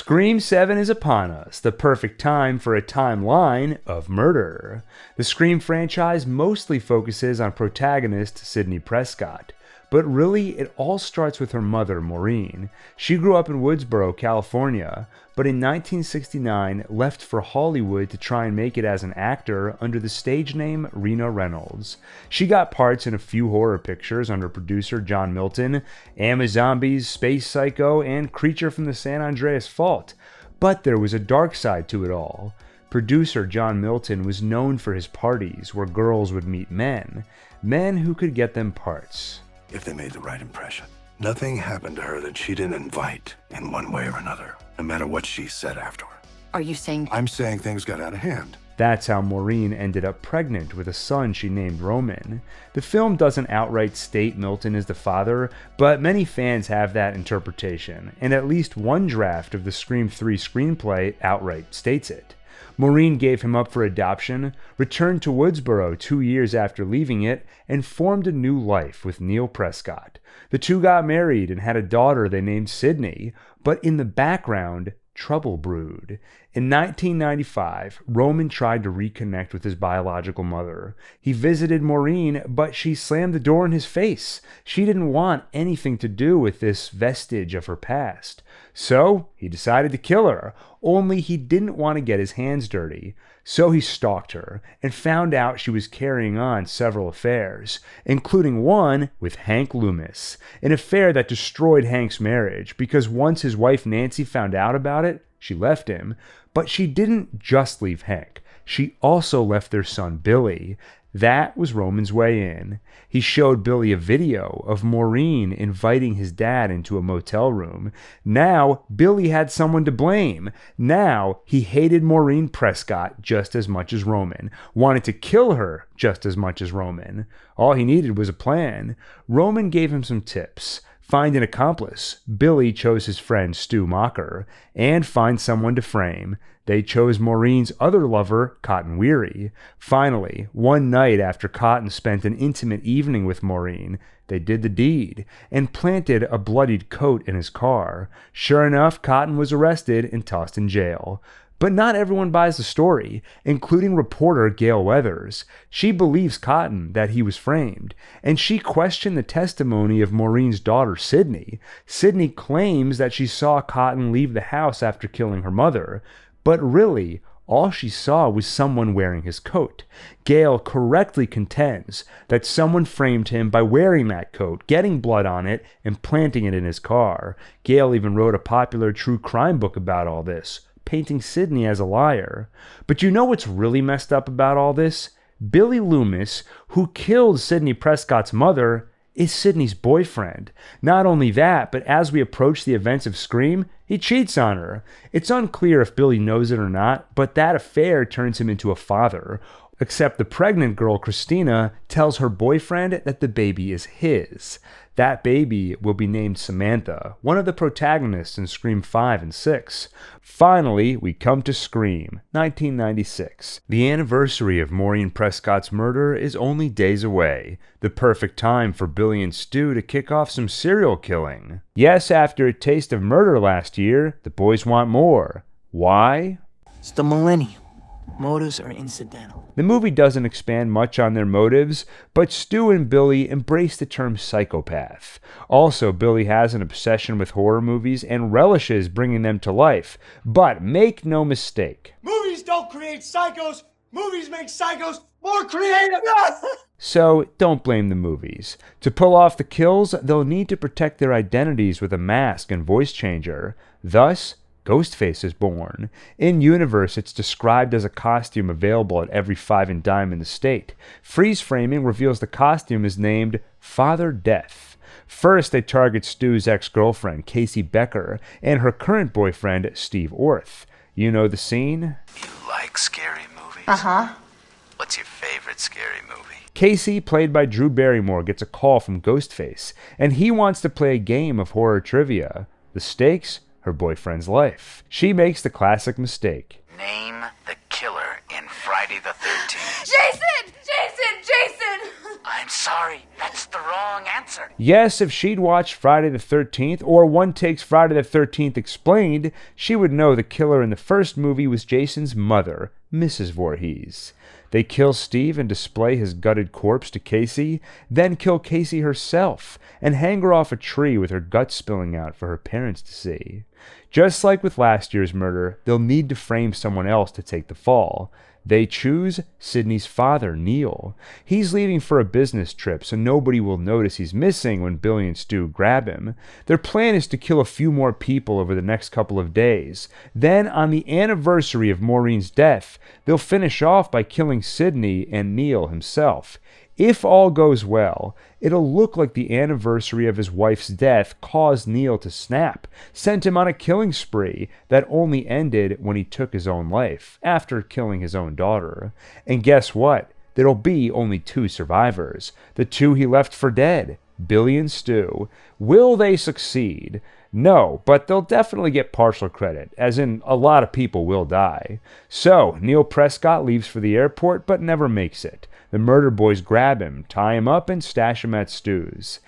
Scream 7 is upon us, the perfect time for a timeline of murder. The Scream franchise mostly focuses on protagonist Sidney Prescott, but really it all starts with her mother, Maureen. She grew up in Woodsboro, California, but in 1969 left for Hollywood to try and make it as an actor under the stage name Rena Reynolds. She got parts in a few horror pictures under producer John Milton, Amazombies, Space Psycho, and Creature from the San Andreas Fault. But there was a dark side to it all. Producer John Milton was known for his parties where girls would meet men who could get them parts. If they made the right impression. Nothing happened to her that she didn't invite in one way or another, no matter what she said afterward. Are you saying? I'm saying things got out of hand. That's how Maureen ended up pregnant with a son she named Roman. The film doesn't outright state Milton is the father, but many fans have that interpretation, and at least one draft of the Scream 3 screenplay outright states it. Maureen gave him up for adoption, returned to Woodsboro 2 years after leaving it, and formed a new life with Neil Prescott. The two got married and had a daughter they named Sydney, but in the background, trouble brewed. In 1995, Roman tried to reconnect with his biological mother. He visited Maureen, but she slammed the door in his face. She didn't want anything to do with this vestige of her past. So he decided to kill her, only he didn't want to get his hands dirty. So he stalked her and found out she was carrying on several affairs, including one with Hank Loomis, an affair that destroyed Hank's marriage because once his wife Nancy found out about it, she left him. But she didn't just leave Hank. She also left their son Billy. That was Roman's way in. He showed Billy a video of Maureen inviting his dad into a motel room. Now, Billy had someone to blame. Now, he hated Maureen Prescott just as much as Roman, wanted to kill her just as much as Roman. All he needed was a plan. Roman gave him some tips. Find an accomplice. Billy chose his friend Stu Macher. And find someone to frame. They chose Maureen's other lover, Cotton Weary. Finally, one night after Cotton spent an intimate evening with Maureen, they did the deed and planted a bloodied coat in his car. Sure enough, Cotton was arrested and tossed in jail. But not everyone buys the story, including reporter Gail Weathers. She believes Cotton that he was framed, and she questioned the testimony of Maureen's daughter, Sydney. Sydney claims that she saw Cotton leave the house after killing her mother, but really, all she saw was someone wearing his coat. Gail correctly contends that someone framed him by wearing that coat, getting blood on it, and planting it in his car. Gail even wrote a popular true crime book about all this, painting Sydney as a liar. But you know what's really messed up about all this? Billy Loomis, who killed Sidney Prescott's mother, is Sydney's boyfriend. Not only that, but as we approach the events of Scream, he cheats on her. It's unclear if Billy knows it or not, but that affair turns him into a father. Except the pregnant girl, Christina, tells her boyfriend that the baby is his. That baby will be named Samantha, one of the protagonists in Scream 5 and 6. Finally, we come to Scream, 1996. The anniversary of Maureen Prescott's murder is only days away, the perfect time for Billy and Stu to kick off some serial killing. Yes, after a taste of murder last year, the boys want more. Why? It's the millennium. Motives are incidental. The movie doesn't expand much on their motives, but Stu and Billy embrace the term psychopath. Also, Billy has an obsession with horror movies and relishes bringing them to life. But make no mistake. Movies don't create psychos. Movies make psychos more creative. So, don't blame the movies. To pull off the kills, they'll need to protect their identities with a mask and voice changer. Thus, Ghostface is born. In universe, it's described as a costume available at every Five and Dime in the state. Freeze framing reveals the costume is named Father Death. First, they target Stu's ex-girlfriend, Casey Becker, and her current boyfriend, Steve Orth. You know the scene? You like scary movies? Uh-huh. What's your favorite scary movie? Casey, played by Drew Barrymore, gets a call from Ghostface, and he wants to play a game of horror trivia. The stakes? Her boyfriend's life. She makes the classic mistake. Name the killer in Friday the 13th. Jason! Jason! Jason! I I'm sorry, that's the wrong answer. Yes, if she'd watched Friday the 13th or One Takes Friday the 13th Explained, she would know the killer in the first movie was Jason's mother, Mrs. Voorhees. They kill Steve and display his gutted corpse to Casey, then kill Casey herself and hang her off a tree with her guts spilling out for her parents to see. Just like with last year's murder, they'll need to frame someone else to take the fall. They choose Sidney's father, Neil. He's leaving for a business trip, so nobody will notice he's missing when Billy and Stu grab him. Their plan is to kill a few more people over the next couple of days. Then, on the anniversary of Maureen's death, they'll finish off by killing Sidney and Neil himself. If all goes well, it'll look like the anniversary of his wife's death caused Neil to snap, sent him on a killing spree that only ended when he took his own life, after killing his own daughter. And guess what? There'll be only 2 survivors, the 2 he left for dead, Billy and Stu. Will they succeed? No, but they'll definitely get partial credit, as in a lot of people will die. So, Neil Prescott leaves for the airport but never makes it. The murder boys grab him, tie him up, and stash him at Stu's.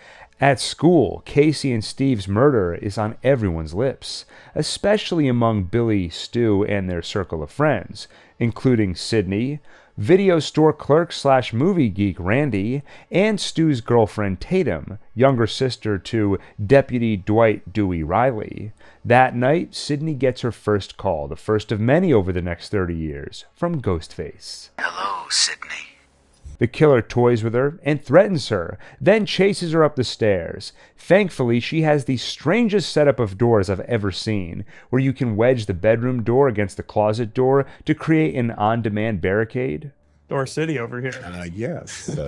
At school, Casey and Steve's murder is on everyone's lips, especially among Billy, Stu, and their circle of friends, including Sidney, video store clerk / movie geek Randy, and Stu's girlfriend Tatum, younger sister to Deputy Dwight Dewey Riley. That night, Sidney gets her first call, the first of many over the next 30 years, from Ghostface. Hello, Sidney. The killer toys with her and threatens her, then chases her up the stairs. Thankfully, she has the strangest setup of doors I've ever seen, where you can wedge the bedroom door against the closet door to create an on-demand barricade. Door City over here. Yes.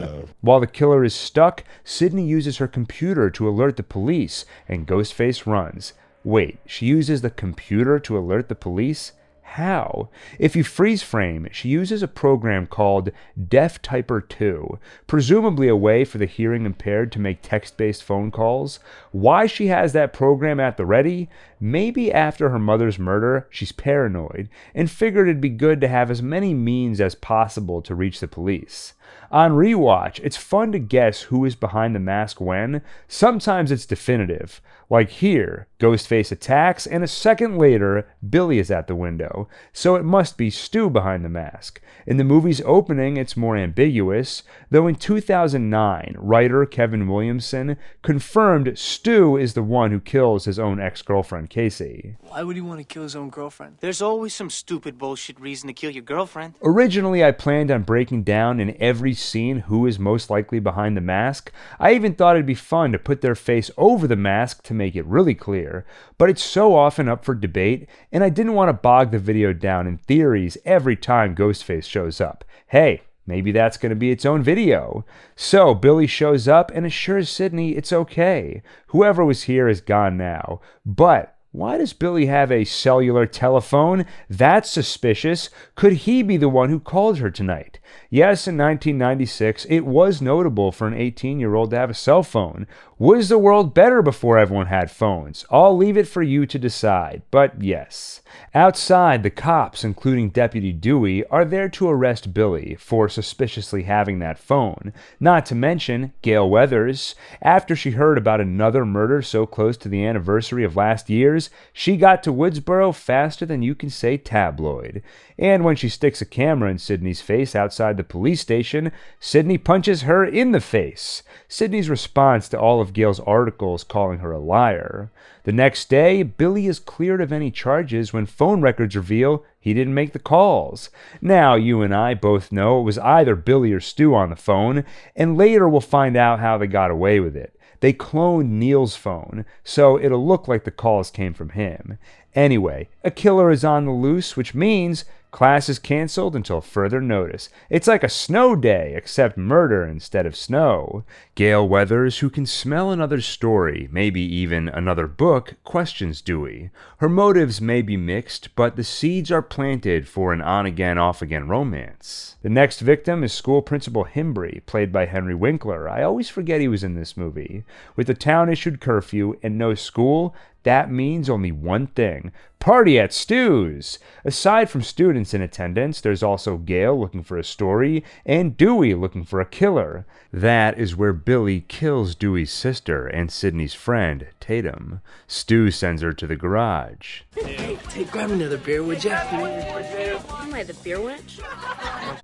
While the killer is stuck, Sidney uses her computer to alert the police, and Ghostface runs. Wait, she uses the computer to alert the police? How? If you freeze frame, she uses a program called Deaf Typer 2, presumably a way for the hearing impaired to make text-based phone calls. Why she has that program at the ready? Maybe after her mother's murder, she's paranoid and figured it'd be good to have as many means as possible to reach the police. On rewatch, it's fun to guess who is behind the mask when. Sometimes it's definitive. Like here, Ghostface attacks, and a second later, Billy is at the window, so it must be Stu behind the mask. In the movie's opening, it's more ambiguous, though in 2009, writer Kevin Williamson confirmed Stu is the one who kills his own ex-girlfriend, Casey. Why would he want to kill his own girlfriend? There's always some stupid bullshit reason to kill your girlfriend. Originally, I planned on breaking down in every scene who is most likely behind the mask. I even thought it'd be fun to put their face over the mask to make it really clear, but it's so often up for debate, and I didn't want to bog the video down in theories every time Ghostface shows up. Hey, maybe that's going to be its own video. So Billy shows up and assures Sidney it's okay. Whoever was here is gone now. But why does Billy have a cellular telephone? That's suspicious. Could he be the one who called her tonight? Yes, in 1996, it was notable for an 18-year-old to have a cell phone. Was the world better before everyone had phones? I'll leave it for you to decide, but yes. Outside, the cops, including Deputy Dewey, are there to arrest Billy for suspiciously having that phone. Not to mention Gale Weathers. After she heard about another murder so close to the anniversary of last year's, she got to Woodsboro faster than you can say tabloid. And when she sticks a camera in Sidney's face outside the police station, Sidney punches her in the face. Sidney's response to all of Gale's articles calling her a liar. The next day, Billy is cleared of any charges when phone records reveal he didn't make the calls. Now, you and I both know it was either Billy or Stu on the phone, and later we'll find out how they got away with it. They cloned Neil's phone, so it'll look like the calls came from him. Anyway, a killer is on the loose, which means class is canceled until further notice. It's like a snow day, except murder instead of snow. Gale Weathers, who can smell another story, maybe even another book, questions Dewey. Her motives may be mixed, but the seeds are planted for an on-again, off-again romance. The next victim is school principal Himbry, played by Henry Winkler. I always forget he was in this movie. With the town issued curfew and no school, that means only one thing: party at Stu's! Aside from students in attendance, there's also Gale looking for a story, and Dewey looking for a killer. That is where Billy kills Dewey's sister and Sidney's friend, Tatum. Stu sends her to the garage. Hey, grab another beer, would ya? Am I the beer wench?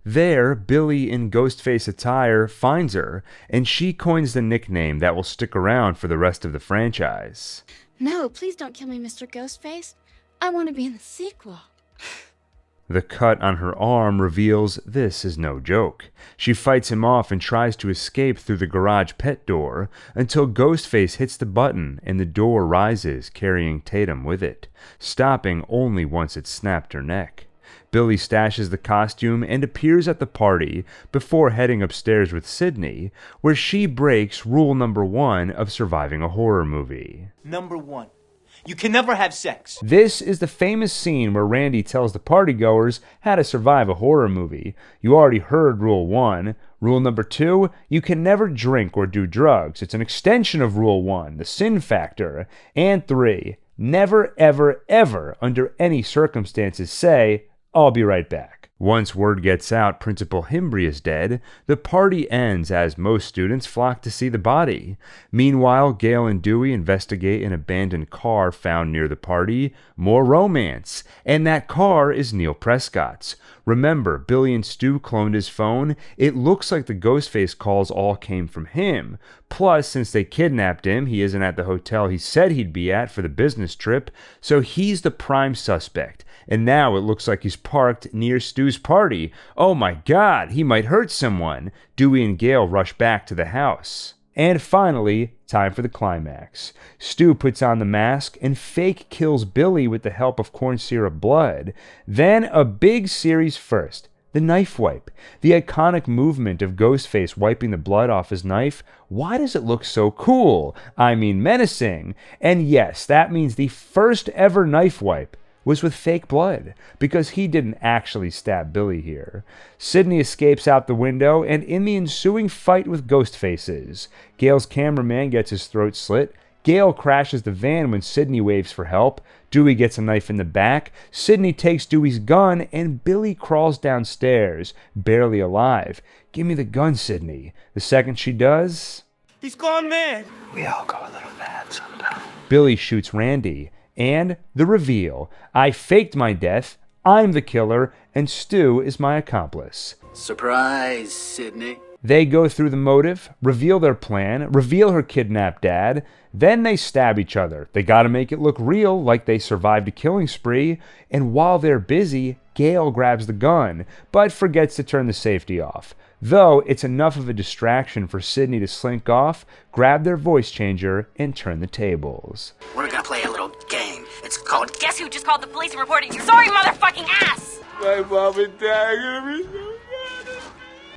There, Billy in Ghostface attire finds her, and she coins the nickname that will stick around for the rest of the franchise. No, please don't kill me, Mr. Ghostface. I want to be in the sequel. The cut on her arm reveals this is no joke. She fights him off and tries to escape through the garage pet door until Ghostface hits the button and the door rises, carrying Tatum with it, stopping only once it snapped her neck. Billy stashes the costume and appears at the party before heading upstairs with Sidney, where she breaks rule number 1 of surviving a horror movie. Number 1. You can never have sex. This is the famous scene where Randy tells the partygoers how to survive a horror movie. You already heard rule 1. Rule number 2, you can never drink or do drugs. It's an extension of rule 1, the sin factor. And 3, never, ever, ever, under any circumstances say, "I'll be right back." Once word gets out Principal Himbry is dead, the party ends as most students flock to see the body. Meanwhile, Gale and Dewey investigate an abandoned car found near the party. More romance. And that car is Neil Prescott's. Remember, Billy and Stu cloned his phone. It looks like the Ghostface calls all came from him. Plus, since they kidnapped him, he isn't at the hotel he said he'd be at for the business trip, so he's the prime suspect. And now it looks like he's parked near Stu's party. Oh my god, he might hurt someone. Dewey and Gale rush back to the house. And finally, time for the climax. Stu puts on the mask and fake kills Billy with the help of corn syrup blood. Then a big series first, the knife wipe. The iconic movement of Ghostface wiping the blood off his knife. Why does it look so cool? I mean menacing. And yes, that means the first ever knife wipe was with fake blood, because he didn't actually stab Billy here. Sidney escapes out the window, and in the ensuing fight with Ghostfaces, Gale's cameraman gets his throat slit. Gale crashes the van when Sidney waves for help. Dewey gets a knife in the back. Sidney takes Dewey's gun, and Billy crawls downstairs, barely alive. "Give me the gun, Sidney." The second she does, He's gone mad. We all go a little mad sometimes. Billy shoots Randy. And the reveal: I faked my death, I'm the killer, and Stu is my accomplice. Surprise, Sidney. They go through the motive, reveal their plan, reveal her kidnapped dad, then they stab each other. They gotta make it look real, like they survived a killing spree, and while they're busy, Gale grabs the gun, but forgets to turn the safety off. Though it's enough of a distraction for Sidney to slink off, grab their voice changer, and turn the tables. We're gonna play a little game. It's called Guess who just called the police and reported you? Sorry, motherfucking ass! My mom and dad are gonna be so mad.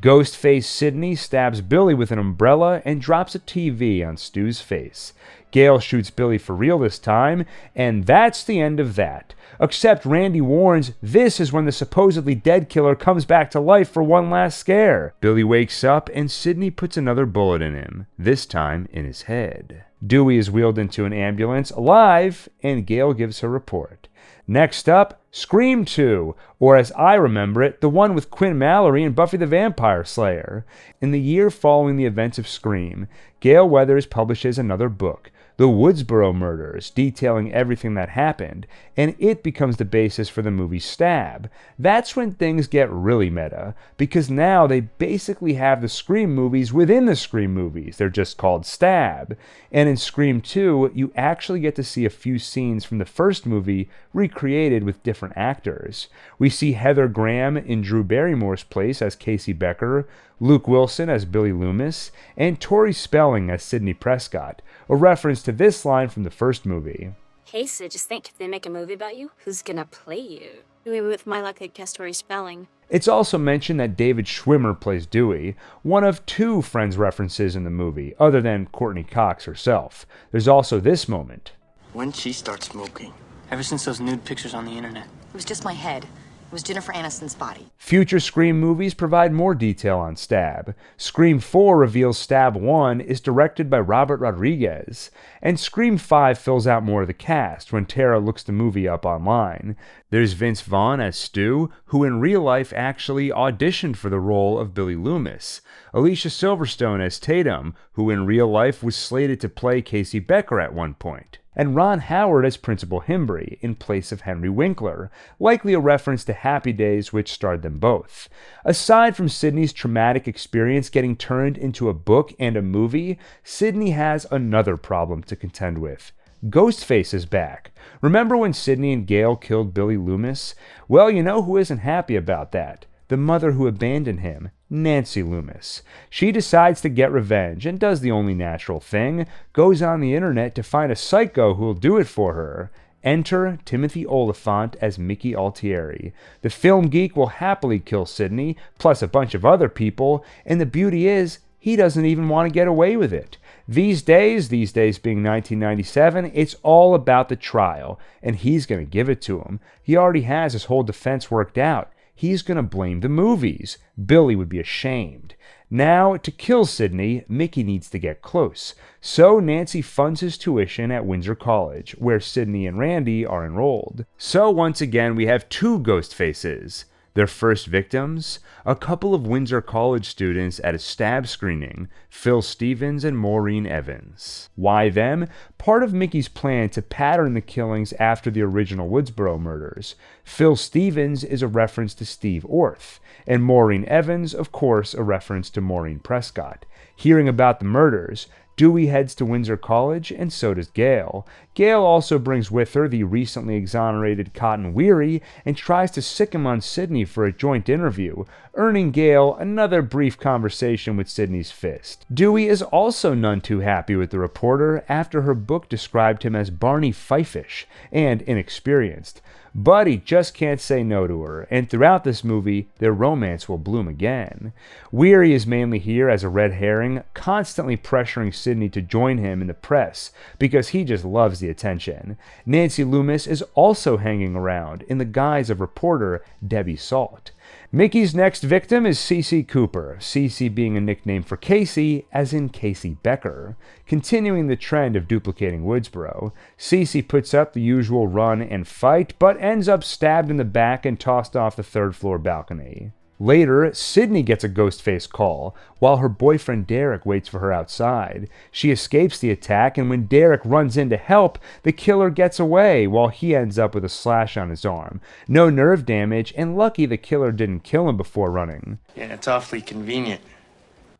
Ghostface Sidney stabs Billy with an umbrella and drops a TV on Stu's face. Gale shoots Billy for real this time, and that's the end of that. Except Randy warns this is when the supposedly dead killer comes back to life for one last scare. Billy wakes up and Sidney puts another bullet in him, this time in his head. Dewey is wheeled into an ambulance, alive, and Gale gives her report. Next up, Scream 2, or as I remember it, the one with Quinn Mallory and Buffy the Vampire Slayer. In the year following the events of Scream, Gale Weathers publishes another book, The Woodsboro Murders, detailing everything that happened, and it becomes the basis for the movie Stab. That's when things get really meta, because now they basically have the Scream movies within the Scream movies. They're just called Stab. And in Scream 2, you actually get to see a few scenes from the first movie recreated with different actors. We see Heather Graham in Drew Barrymore's place as Casey Becker, Luke Wilson as Billy Loomis, and Tori Spelling as Sidney Prescott, a reference to this line from the first movie. Hey, Sid, just think, if they make a movie about you, who's gonna play you? Dewey, with my luck, I'd cast Tori Spelling. It's also mentioned that David Schwimmer plays Dewey, one of 2 Friends references in the movie, other than Courtney Cox herself. There's also this moment. When she starts smoking. Ever since those nude pictures on the internet. It was just my head. It was Jennifer Aniston's body. Future Scream movies provide more detail on Stab. Scream 4 reveals Stab 1 is directed by Robert Rodriguez, and Scream 5 fills out more of the cast when Tara looks the movie up online. There's Vince Vaughn as Stu, who in real life actually auditioned for the role of Billy Loomis. Alicia Silverstone as Tatum, who in real life was slated to play Casey Becker at one point. And Ron Howard as Principal Himbry, in place of Henry Winkler, likely a reference to Happy Days, which starred them both. Aside from Sidney's traumatic experience getting turned into a book and a movie, Sidney has another problem to contend with. Ghostface is back. Remember when Sidney and Gale killed Billy Loomis? Well, you know who isn't happy about that? The mother who abandoned him, Nancy Loomis. She decides to get revenge and does the only natural thing, goes on the internet to find a psycho who'll do it for her. Enter Timothy Olyphant as Mickey Altieri. The film geek will happily kill Sidney, plus a bunch of other people, and the beauty is, he doesn't even want to get away with it. These days being 1997, it's all about the trial, and he's going to give it to him. He already has his whole defense worked out. He's going to blame the movies. Billy would be ashamed. Now, to kill Sidney, Mickey needs to get close. So Nancy funds his tuition at Windsor College, where Sidney and Randy are enrolled. So once again, we have two ghost faces. Their first victims, a couple of Windsor College students at a stab screening, Phil Stevens and Maureen Evans. Why them? Part of Mickey's plan to pattern the killings after the original Woodsboro murders. Phil Stevens is a reference to Steve Orth, and Maureen Evans, of course, a reference to Maureen Prescott. Hearing about the murders, Dewey heads to Windsor College, and so does Gale. Gale also brings with her the recently exonerated Cotton Weary and tries to sick him on Sidney for a joint interview, earning Gale another brief conversation with Sidney's fist. Dewey is also none too happy with the reporter after her book described him as Barney Fife-ish and inexperienced. But he just can't say no to her, and throughout this movie, their romance will bloom again. Weary is mainly here as a red herring, constantly pressuring Sidney to join him in the press, because he just loves the attention. Nancy Loomis is also hanging around, in the guise of reporter Debbie Salt. Mickey's next victim is Cece Cooper, Cece being a nickname for Casey, as in Casey Becker. Continuing the trend of duplicating Woodsboro, Cece puts up the usual run and fight, but ends up stabbed in the back and tossed off the third-floor balcony. Later, Sidney gets a Ghostface call, while her boyfriend Derek waits for her outside. She escapes the attack, and when Derek runs in to help, the killer gets away, while he ends up with a slash on his arm. No nerve damage, and lucky the killer didn't kill him before running. Yeah, it's awfully convenient.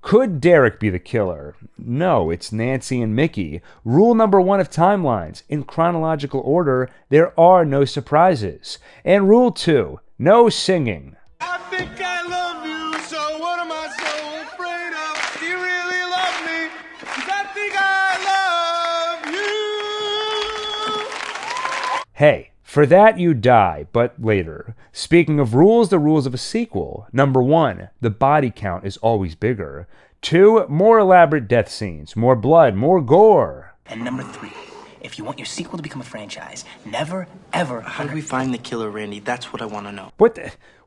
Could Derek be the killer? No, it's Nancy and Mickey. Rule number 1 of timelines: in chronological order, there are no surprises. And rule 2, no singing. I think I love you, so what am I so afraid of? Do you really love me? 'Cause I think I love you. Hey, for that you die, but later. Speaking of rules, the rules of a sequel. Number 1, the body count is always bigger. 2, more elaborate death scenes, more blood, more gore. And number 3, if you want your sequel to become a franchise, never, ever... How do we find the killer, Randy? That's what I want to know.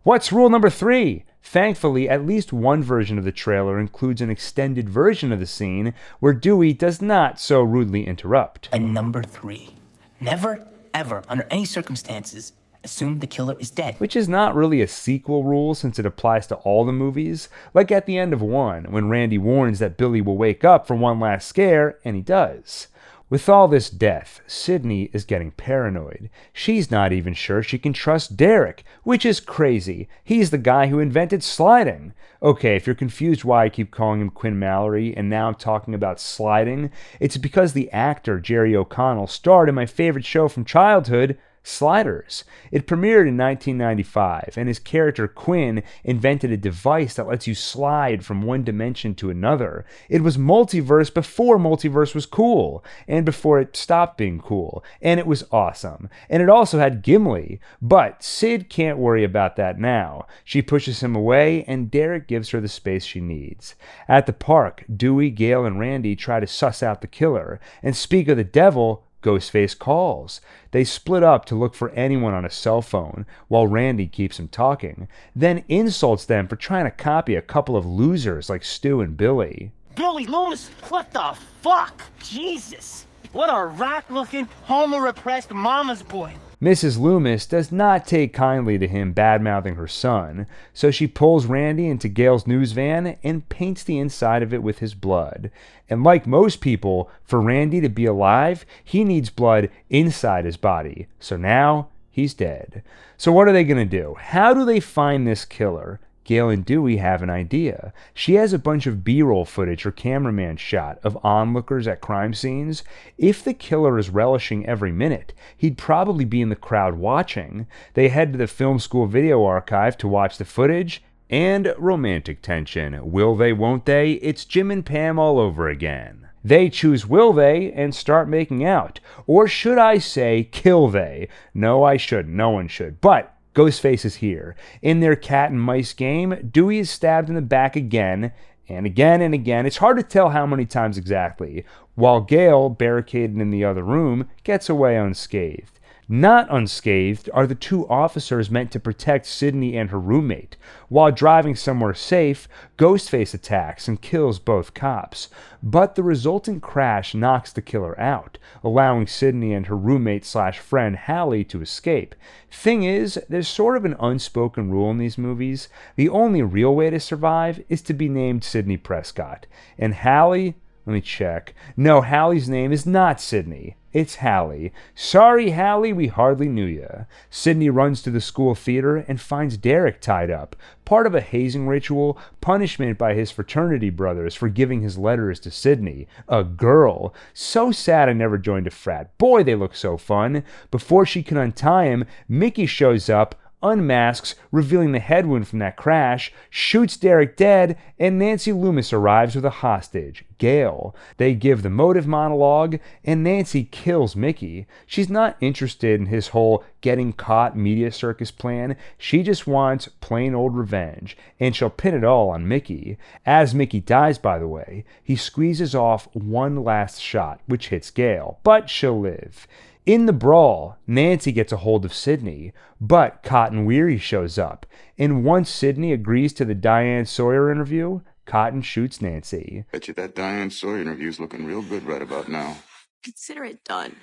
What's rule number 3? Thankfully, at least one version of the trailer includes an extended version of the scene where Dewey does not so rudely interrupt. And number 3, never, ever, under any circumstances, assume the killer is dead. Which is not really a sequel rule since it applies to all the movies, like at the end of 1, when Randy warns that Billy will wake up for one last scare, and he does. With all this death, Sidney is getting paranoid. She's not even sure she can trust Derek, which is crazy. He's the guy who invented sliding. Okay, if you're confused why I keep calling him Quinn Mallory and now I'm talking about sliding, it's because the actor Jerry O'Connell starred in my favorite show from childhood, Sliders. It premiered in 1995, and his character Quinn invented a device that lets you slide from one dimension to another. It was multiverse before multiverse was cool, and before it stopped being cool, and it was awesome. And it also had Gimli, but Sid can't worry about that now. She pushes him away, and Derek gives her the space she needs. At the park, Dewey, Gale, and Randy try to suss out the killer, and speak of the devil, Ghostface calls. They split up to look for anyone on a cell phone while Randy keeps him talking, then insults them for trying to copy a couple of losers like Stu and Billy. Billy Loomis, what the fuck? Jesus. What a rat-looking, homo-repressed mama's boy. Mrs. Loomis does not take kindly to him bad-mouthing her son, so she pulls Randy into Gale's news van and paints the inside of it with his blood. And like most people, for Randy to be alive, he needs blood inside his body. So now, he's dead. So what are they going to do? How do they find this killer? Gale and Dewey have an idea. She has a bunch of B-roll footage her cameraman shot of onlookers at crime scenes. If the killer is relishing every minute, he'd probably be in the crowd watching. They head to the film school video archive to watch the footage, and romantic tension. Will they, won't they? It's Jim and Pam all over again. They choose will they and start making out. Or should I say kill they? No, I shouldn't. No one should. But Ghostface is here. In their cat and mice game, Dewey is stabbed in the back again, and again and again. It's hard to tell how many times exactly, while Gale, barricaded in the other room, gets away unscathed. Not unscathed are the two officers meant to protect Sydney and her roommate. While driving somewhere safe, Ghostface attacks and kills both cops. But the resultant crash knocks the killer out, allowing Sydney and her roommate/friend Hallie to escape. Thing is, there's sort of an unspoken rule in these movies. The only real way to survive is to be named Sidney Prescott. And Hallie, let me check. No, Hallie's name is not Sydney. It's Hallie. Sorry, Hallie, we hardly knew ya. Sydney runs to the school theater and finds Derek tied up, part of a hazing ritual, punishment by his fraternity brothers for giving his letters to Sydney, a girl. So sad I never joined a frat. Boy, they look so fun. Before she can untie him, Mickey shows up, unmasks, revealing the head wound from that crash, shoots Derek dead, and Nancy Loomis arrives with a hostage, Gale. They give the motive monologue, and Nancy kills Mickey. She's not interested in his whole getting caught media circus plan. She just wants plain old revenge, and she'll pin it all on Mickey. As Mickey dies, by the way, he squeezes off one last shot, which hits Gale, but she'll live. In the brawl, Nancy gets a hold of Sydney, but Cotton Weary shows up, and once Sydney agrees to the Diane Sawyer interview, Cotton shoots Nancy. Bet you that Diane Sawyer interview's looking real good right about now. Consider it done.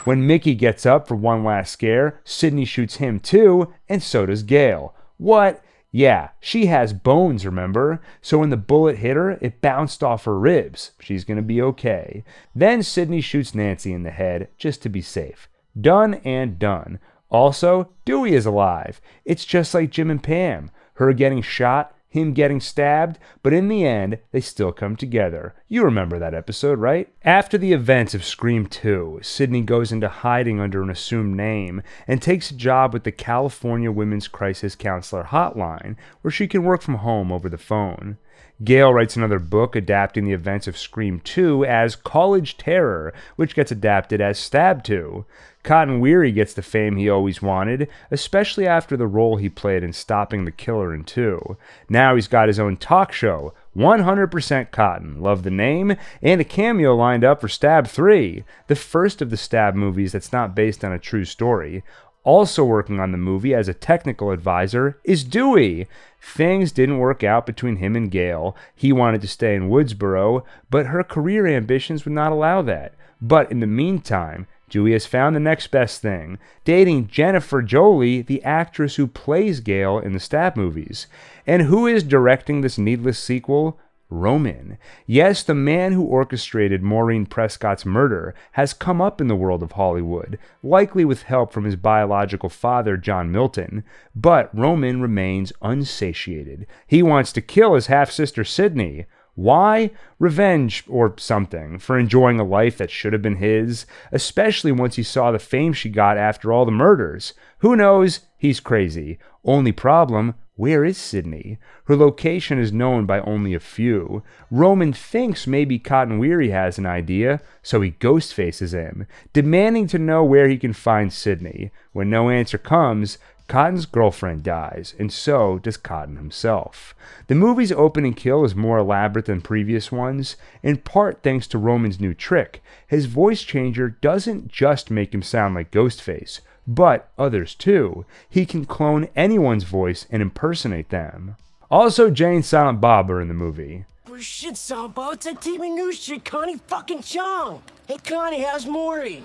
When Mickey gets up for one last scare, Sydney shoots him too, and so does Gale. What? Yeah, she has bones, remember? So when the bullet hit her, it bounced off her ribs. She's gonna be okay. Then Sydney shoots Nancy in the head, just to be safe. Done and done. Also, Dewey is alive. It's just like Jim and Pam. Her getting shot, him getting stabbed, but in the end, they still come together. You remember that episode, right? After the events of Scream 2, Sydney goes into hiding under an assumed name and takes a job with the California Women's Crisis Counselor Hotline, where she can work from home over the phone. Gale writes another book adapting the events of Scream 2 as College Terror, which gets adapted as Stab 2. Cotton Weary gets the fame he always wanted, especially after the role he played in stopping the killer in 2. Now he's got his own talk show, 100% Cotton. Love the name, and a cameo lined up for Stab 3, the first of the Stab movies that's not based on a true story. Also working on the movie as a technical advisor is Dewey. Things didn't work out between him and Gale. He wanted to stay in Woodsboro, but her career ambitions would not allow that. But in the meantime, Dewey has found the next best thing, dating Jennifer Jolie, the actress who plays Gale in the Stab movies. And who is directing this needless sequel? Roman. Yes, the man who orchestrated Maureen Prescott's murder has come up in the world of Hollywood, likely with help from his biological father, John Milton. But Roman remains unsatiated. He wants to kill his half-sister Sydney. Why? Revenge, or something, for enjoying a life that should have been his, especially once he saw the fame she got after all the murders. Who knows? He's crazy. Only problem, Where is Sydney? Her location is known by only a few. Roman thinks maybe Cotton Weary has an idea, so he ghost faces him, demanding to know where he can find Sydney. When no answer comes, Cotton's girlfriend dies, and so does Cotton himself. The movie's opening kill is more elaborate than previous ones, in part thanks to Roman's new trick. His voice changer doesn't just make him sound like Ghostface, but others too. He can clone anyone's voice and impersonate them. Also, Jay and Silent Bob are in the movie. Oh shit, Salbo, it's that TV news shit, Connie fucking Chung. Hey Connie, how's Maury?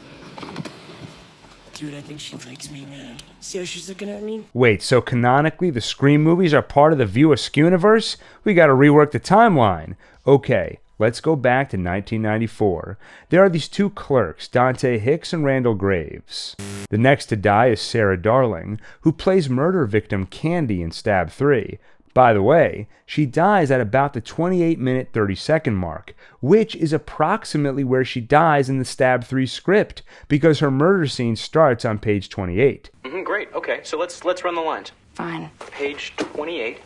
Dude, I think she likes me, man. See how she's looking at me? Wait, so canonically the Scream movies are part of the View Askew universe? We gotta rework the timeline. Okay, let's go back to 1994. There are these two clerks, Dante Hicks and Randall Graves. The next to die is Sarah Darling, who plays murder victim Candy in Stab 3. By the way, she dies at about the 28-minute 30-second mark, which is approximately where she dies in the Stab 3 script, because her murder scene starts on page 28. Great, okay, so let's run the lines. Fine. Page 28,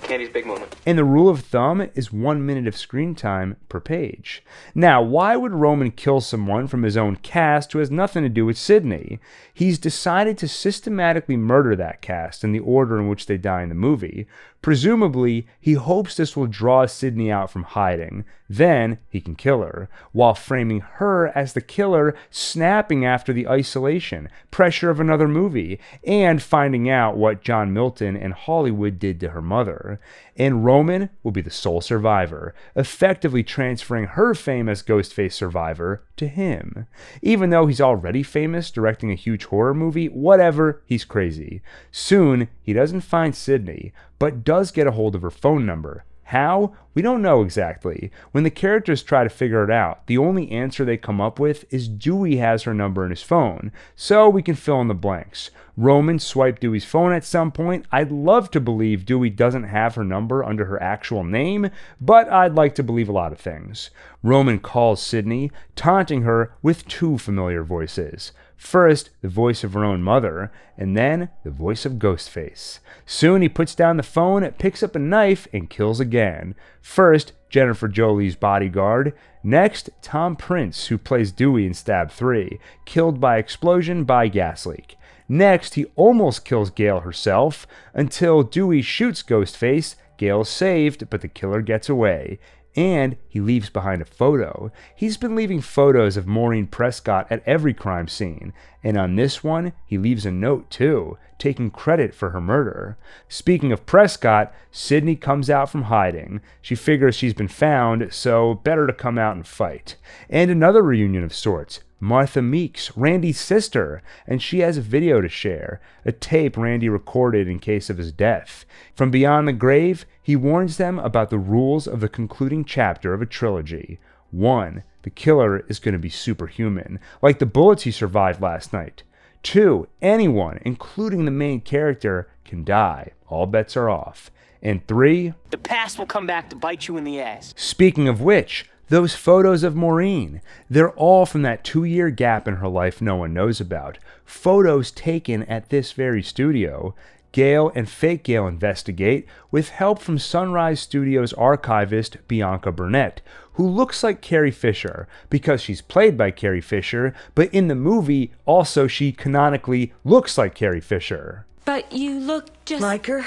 Candy's big moment. And the rule of thumb is 1 minute of screen time per page. Now, why would Roman kill someone from his own cast who has nothing to do with Sydney? He's decided to systematically murder that cast in the order in which they die in the movie. Presumably, he hopes this will draw Sydney out from hiding. Then he can kill her, while framing her as the killer, snapping after the isolation, pressure of another movie, and finding out what John Milton and Hollywood did to her mother. And Roman will be the sole survivor, effectively transferring her fame as Ghostface survivor to him. Even though he's already famous directing a huge horror movie, whatever, he's crazy. Soon, he doesn't find Sydney, but does get a hold of her phone number. How? We don't know exactly. When the characters try to figure it out, the only answer they come up with is Dewey has her number in his phone, so we can fill in the blanks. Roman swiped Dewey's phone at some point. I'd love to believe Dewey doesn't have her number under her actual name, but I'd like to believe a lot of things. Roman calls Sydney, taunting her with two familiar voices. First, the voice of her own mother, and then the voice of Ghostface. Soon he puts down the phone, picks up a knife, and kills again. First, Jennifer Jolie's bodyguard. Next, Tom Prince, who plays Dewey in Stab 3, killed by explosion by gas leak. Next, he almost kills Gail herself, until Dewey shoots Ghostface. Gail is saved, but the killer gets away. And he leaves behind a photo. He's been leaving photos of Maureen Prescott at every crime scene, and on this one, he leaves a note too, taking credit for her murder. Speaking of Prescott, Sydney comes out from hiding. She figures she's been found, so better to come out and fight. And another reunion of sorts. Martha Meeks, Randy's sister, and she has a video to share, a tape Randy recorded in case of his death. From beyond the grave, he warns them about the rules of the concluding chapter of a trilogy. 1. The killer is going to be superhuman, like the bullets he survived last night. 2. Anyone, including the main character, can die. All bets are off. And 3. The past will come back to bite you in the ass. Speaking of which, those photos of Maureen, they're all from that 2-year gap in her life no one knows about. Photos taken at this very studio. Gail and Fake Gail investigate, with help from Sunrise Studios archivist Bianca Burnett, who looks like Carrie Fisher, because she's played by Carrie Fisher, but in the movie, also she canonically looks like Carrie Fisher. But you look just... Like her?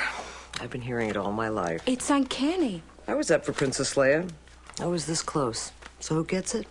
I've been hearing it all my life. It's uncanny. I was up for Princess Leia. I was this close. So who gets it?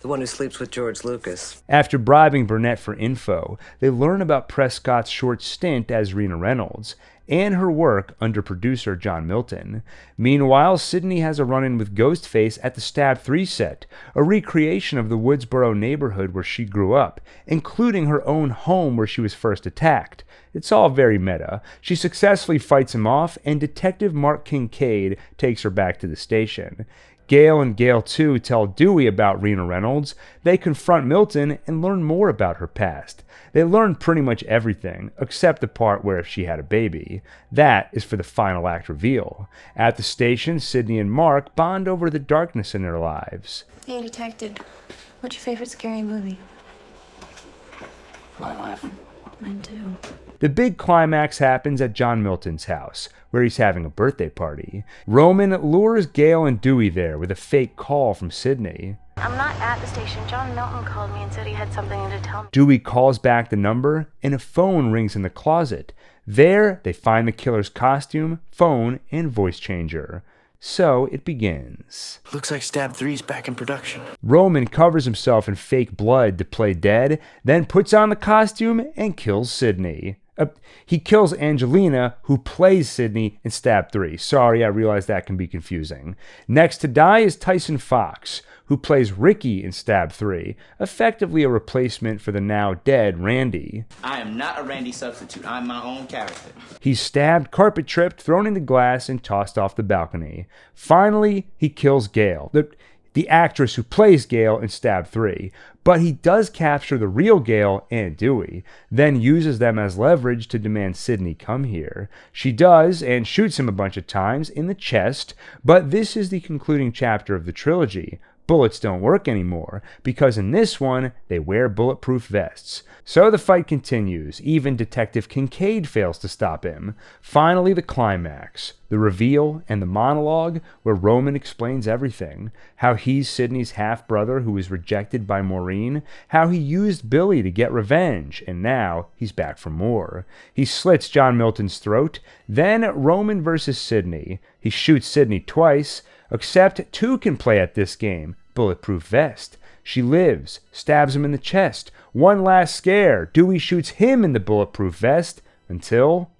The one who sleeps with George Lucas. After bribing Burnett for info, they learn about Prescott's short stint as Rena Reynolds, and her work under producer John Milton. Meanwhile, Sydney has a run-in with Ghostface at the Stab 3 set, a recreation of the Woodsboro neighborhood where she grew up, including her own home where she was first attacked. It's all very meta. She successfully fights him off, and Detective Mark Kincaid takes her back to the station. Gail and Gail 2 tell Dewey about Rena Reynolds. They confront Milton and learn more about her past. They learn pretty much everything, except the part where if she had a baby. That is for the final act reveal. At the station, Sydney and Mark bond over the darkness in their lives. Hey, Detective, what's your favorite scary movie? My life. Mine too. The big climax happens at John Milton's house, where he's having a birthday party. Roman lures Gale and Dewey there with a fake call from Sidney. I'm not at the station. John Milton called me and said he had something to tell me. Dewey calls back the number, and a phone rings in the closet. There, they find the killer's costume, phone, and voice changer. So it begins. Looks like Stab 3's back in production. Roman covers himself in fake blood to play dead, then puts on the costume and kills Sidney. He kills Angelina, who plays Sidney in Stab 3. Sorry, I realize that can be confusing. Next to die is Tyson Fox, who plays Ricky in Stab 3, effectively a replacement for the now dead Randy. I am not a Randy substitute. I'm my own character. He's stabbed, carpet tripped, thrown into glass, and tossed off the balcony. Finally, he kills Gale, the actress who plays Gale in Stab 3, but he does capture the real Gale and Dewey, then uses them as leverage to demand Sidney come here. She does, and shoots him a bunch of times in the chest, but this is the concluding chapter of the trilogy. Bullets don't work anymore, because in this one, they wear bulletproof vests. So the fight continues. Even Detective Kincaid fails to stop him. Finally, the climax, the reveal, and the monologue where Roman explains everything. How he's Sidney's half-brother who was rejected by Maureen, how he used Billy to get revenge, and now he's back for more. He slits John Milton's throat, then Roman versus Sidney. He shoots Sidney twice, except two can play at this game. Bulletproof vest. She lives, stabs him in the chest. One last scare. Dewey shoots him in the bulletproof vest until...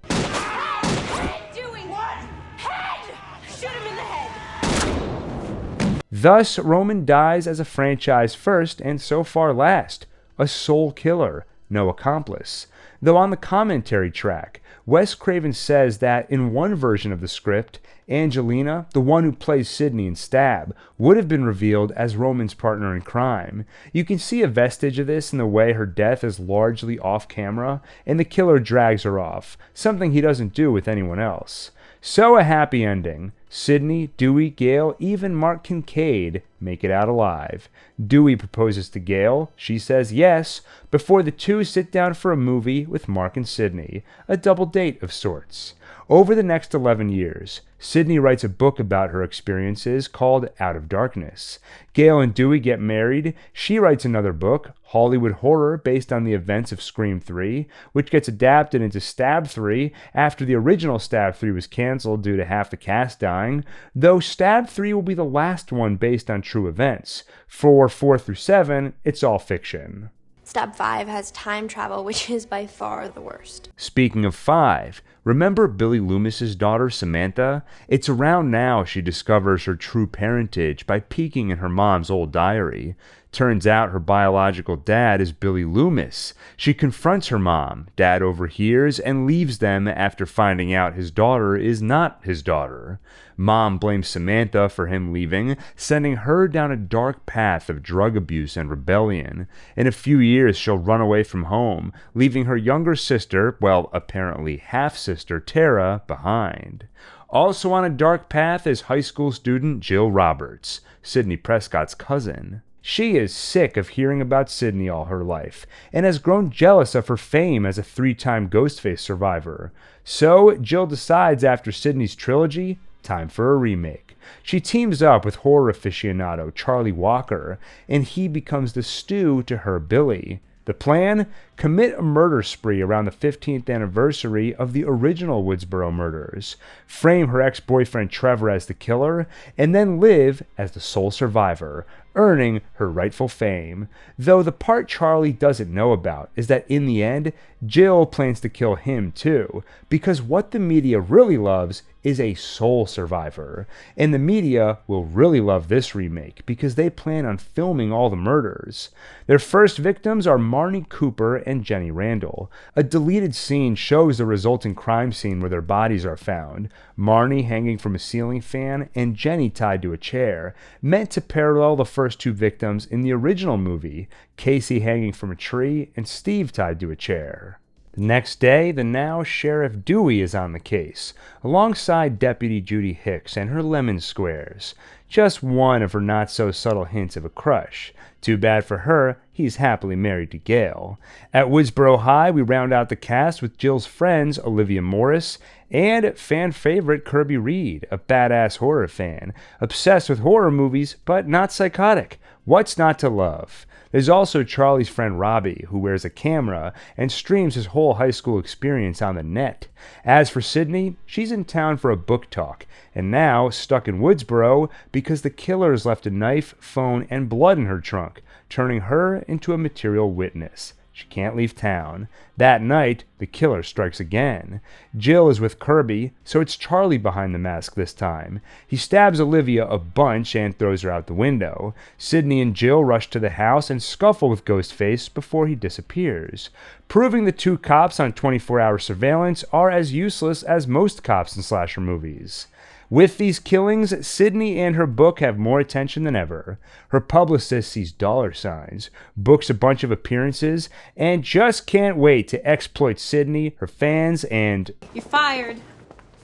Thus, Roman dies as a franchise first and so far last. A sole killer, no accomplice. Though on the commentary track, Wes Craven says that in one version of the script, Angelina, the one who plays Sidney in Stab, would have been revealed as Roman's partner in crime. You can see a vestige of this in the way her death is largely off camera, and the killer drags her off, something he doesn't do with anyone else. So a happy ending. Sidney, Dewey, Gale, even Mark Kincaid make it out alive. Dewey proposes to Gale. She says yes, before the two sit down for a movie with Mark and Sidney, a double date of sorts. Over the next 11 years, Sidney writes a book about her experiences called Out of Darkness. Gale and Dewey get married. She writes another book, Hollywood Horror, based on the events of Scream 3, which gets adapted into Stab 3 after the original Stab 3 was canceled due to half the cast dying, though Stab 3 will be the last one based on true events. For 4 through 7, it's all fiction. Stab 5 has time travel, which is by far the worst. Speaking of 5, remember Billy Loomis's daughter, Samantha? It's around now she discovers her true parentage by peeking in her mom's old diary. Turns out her biological dad is Billy Loomis. She confronts her mom. Dad overhears and leaves them after finding out his daughter is not his daughter. Mom blames Samantha for him leaving, sending her down a dark path of drug abuse and rebellion. In a few years, she'll run away from home, leaving her younger sister, well, apparently half-sister, Tara, behind. Also on a dark path is high school student Jill Roberts, Sidney Prescott's cousin. She is sick of hearing about Sidney all her life, and has grown jealous of her fame as a 3-time Ghostface survivor. So, Jill decides after Sidney's trilogy, time for a remake. She teams up with horror aficionado Charlie Walker, and he becomes the Stu to her Billy. The plan? Commit a murder spree around the 15th anniversary of the original Woodsboro murders, frame her ex-boyfriend Trevor as the killer, and then live as the sole survivor, earning her rightful fame. Though the part Charlie doesn't know about is that in the end, Jill plans to kill him too, because what the media really loves is a sole survivor, and the media will really love this remake because they plan on filming all the murders. Their first victims are Marnie Cooper and Jenny Randall. A deleted scene shows the resulting crime scene where their bodies are found, Marnie hanging from a ceiling fan and Jenny tied to a chair, meant to parallel the first two victims in the original movie, Casey hanging from a tree and Steve tied to a chair. The next day, the now Sheriff Dewey is on the case, alongside Deputy Judy Hicks and her lemon squares. Just one of her not-so-subtle hints of a crush. Too bad for her, he's happily married to Gail. At Woodsboro High, we round out the cast with Jill's friends Olivia Morris and fan favorite Kirby Reed, a badass horror fan, obsessed with horror movies but not psychotic. What's not to love? There's also Charlie's friend Robbie, who wears a camera and streams his whole high school experience on the net. As for Sydney, she's in town for a book talk, and now stuck in Woodsboro because the killers left a knife, phone, and blood in her trunk, turning her into a material witness. She can't leave town. That night, the killer strikes again. Jill is with Kirby, so it's Charlie behind the mask this time. He stabs Olivia a bunch and throws her out the window. Sydney and Jill rush to the house and scuffle with Ghostface before he disappears, proving the two cops on 24-hour surveillance are as useless as most cops in slasher movies. With these killings, Sydney and her book have more attention than ever. Her publicist sees dollar signs, books a bunch of appearances, and just can't wait to exploit Sydney, her fans, and... You're fired.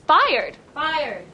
Fired. Fired.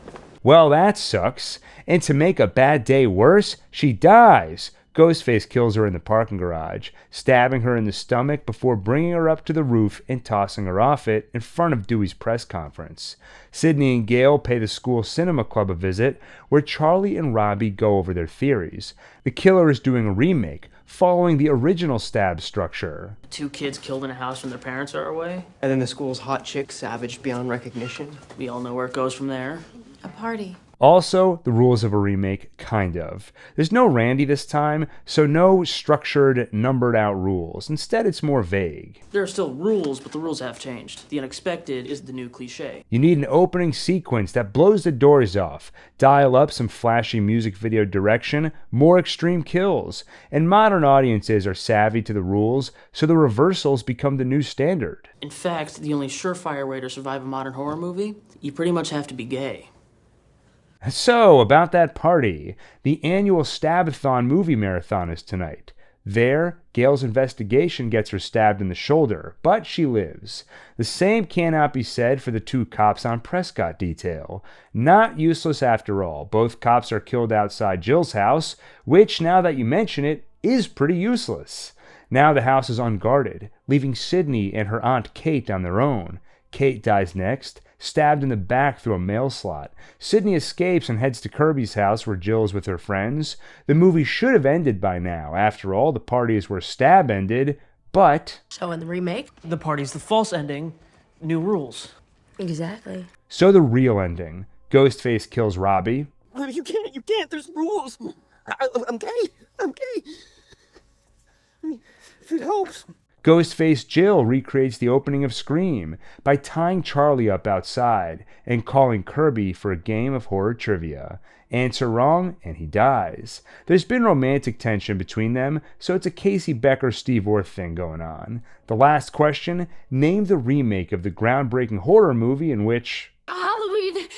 Well, that sucks. And to make a bad day worse, she dies. Ghostface kills her in the parking garage, stabbing her in the stomach before bringing her up to the roof and tossing her off it in front of Dewey's press conference. Sydney and Gail pay the school cinema club a visit, where Charlie and Robbie go over their theories. The killer is doing a remake, following the original stab structure. 2 kids killed in a house when their parents are away. And then the school's hot chick savaged beyond recognition. We all know where it goes from there. A party. Also, the rules of a remake, kind of. There's no Randy this time, so no structured, numbered-out rules. Instead, it's more vague. There are still rules, but the rules have changed. The unexpected is the new cliche. You need an opening sequence that blows the doors off, dial up some flashy music video direction, more extreme kills. And modern audiences are savvy to the rules, so the reversals become the new standard. In fact, the only surefire way to survive a modern horror movie, you pretty much have to be gay. So, about that party, the annual Stabathon movie marathon is tonight. There, Gail's investigation gets her stabbed in the shoulder, but she lives. The same cannot be said for the 2 cops on Prescott detail. Not useless after all. Both cops are killed outside Jill's house, which, now that you mention it, is pretty useless. Now the house is unguarded, leaving Sydney and her Aunt Kate on their own. Kate dies next, stabbed in the back through a mail slot. Sydney escapes and heads to Kirby's house where Jill is with her friends. The movie should have ended by now. After all, the party is where Stab ended, but... So in the remake? The party's the false ending. New rules. Exactly. So the real ending. Ghostface kills Robbie. You can't, there's rules. I'm gay. It helps. Ghostface Jill recreates the opening of Scream by tying Charlie up outside and calling Kirby for a game of horror trivia. Answer wrong, and he dies. There's been romantic tension between them, so it's a Casey Becker-Steve Orth thing going on. The last question, name the remake of the groundbreaking horror movie in which... Halloween,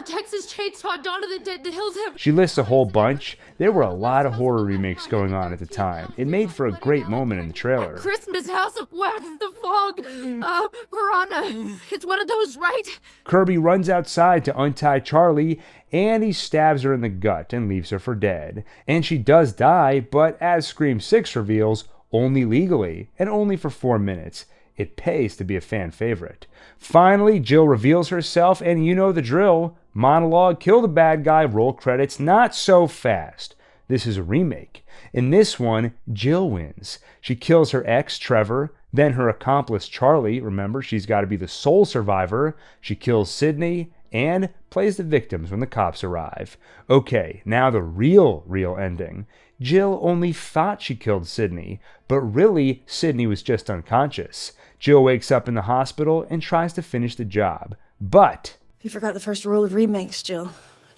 Texas Chainsaw, Dawn of the Dead, The Hills Have... She lists a whole bunch. There were a lot of horror remakes going on at the time. It made for a great moment in the trailer. Christmas House of Wax, The Fog, Piranha. It's one of those, right? Kirby runs outside to untie Charlie, and he stabs her in the gut and leaves her for dead. And she does die, but as Scream 6 reveals, only legally, and only for 4 minutes. It pays to be a fan favorite. Finally, Jill reveals herself, and you know the drill. Monologue, kill the bad guy, roll credits, not so fast. This is a remake. In this one, Jill wins. She kills her ex, Trevor, then her accomplice, Charlie. Remember, she's got to be the sole survivor. She kills Sydney and plays the victims when the cops arrive. Okay, now the real ending. Jill only thought she killed Sydney, but really, Sydney was just unconscious. Jill wakes up in the hospital and tries to finish the job, but... You forgot the first rule of remakes, Jill.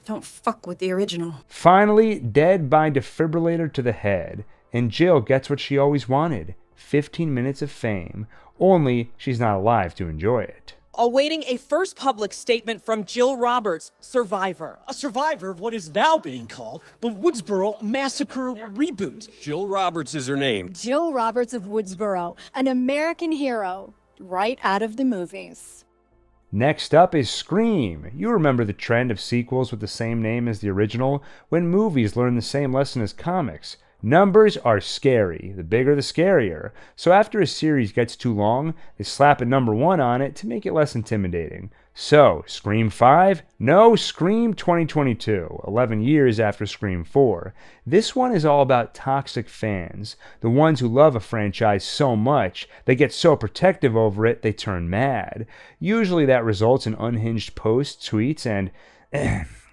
Don't fuck with the original. Finally, dead by defibrillator to the head, and Jill gets what she always wanted, 15 minutes of fame, only she's not alive to enjoy it. Awaiting a first public statement from Jill Roberts, survivor. A survivor of what is now being called the Woodsboro Massacre Reboot. Jill Roberts is her name. Jill Roberts of Woodsboro, an American hero. right out of the movies. Next up is Scream. You remember the trend of sequels with the same name as the original when movies learn the same lesson as comics. Numbers are scary. The bigger the scarier. So after a series gets too long, they slap a number 1 on it to make it less intimidating. So, Scream 5? No, Scream 2022, 11 years after Scream 4. This one is all about toxic fans, the ones who love a franchise so much, they get so protective over it, they turn mad. Usually that results in unhinged posts, tweets, and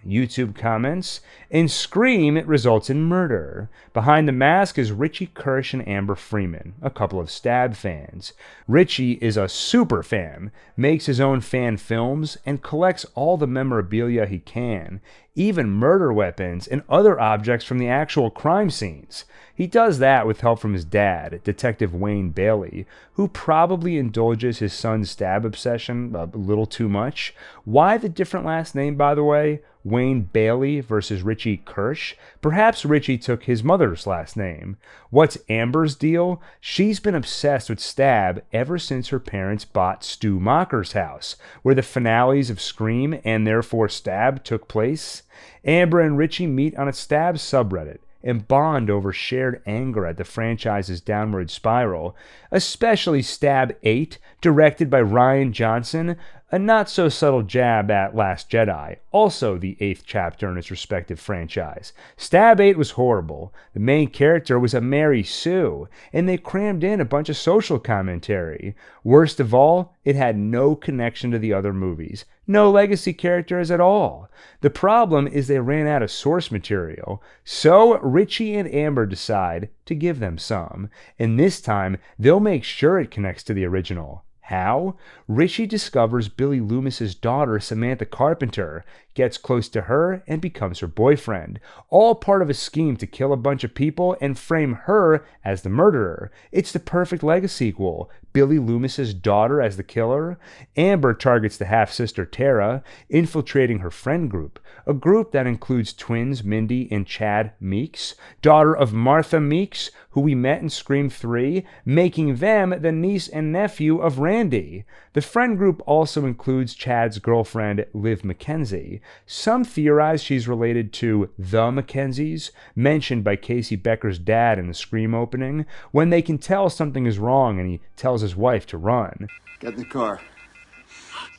YouTube comments. In Scream, it results in murder. Behind the mask is Richie Kirsch and Amber Freeman, a couple of Stab fans. Richie is a super fan, makes his own fan films, and collects all the memorabilia he can, even murder weapons and other objects from the actual crime scenes. He does that with help from his dad, Detective Wayne Bailey, who probably indulges his son's Stab obsession a little too much. Why the different last name, by the way? Wayne Bailey versus Richie Kirsch? Perhaps Richie took his mother's last name. What's Amber's deal? She's been obsessed with Stab ever since her parents bought Stu Macher's house, where the finales of Scream and therefore Stab took place. Amber and Richie meet on a Stab subreddit and bond over shared anger at the franchise's downward spiral, especially Stab 8, directed by Rian Johnson, a not-so-subtle jab at Last Jedi, also the 8th chapter in its respective franchise. Stab 8 was horrible. The main character was a Mary Sue, and they crammed in a bunch of social commentary. Worst of all, it had no connection to the other movies. No legacy characters at all. The problem is they ran out of source material, so Richie and Amber decide to give them some, and this time they'll make sure it connects to the original. How? Richie discovers Billy Loomis's daughter, Samantha Carpenter, gets close to her, and becomes her boyfriend. All part of a scheme to kill a bunch of people and frame her as the murderer. It's the perfect Lego sequel. Billy Loomis's daughter as the killer. Amber targets the half-sister Tara, infiltrating her friend group. A group that includes twins Mindy and Chad Meeks, daughter of Martha Meeks, who we met in Scream 3, making them the niece and nephew of Randy. The friend group also includes Chad's girlfriend, Liv McKenzie. Some theorize she's related to the Mackenzies, mentioned by Casey Becker's dad in the Scream opening, when they can tell something is wrong and he tells his wife to run. Get in the car.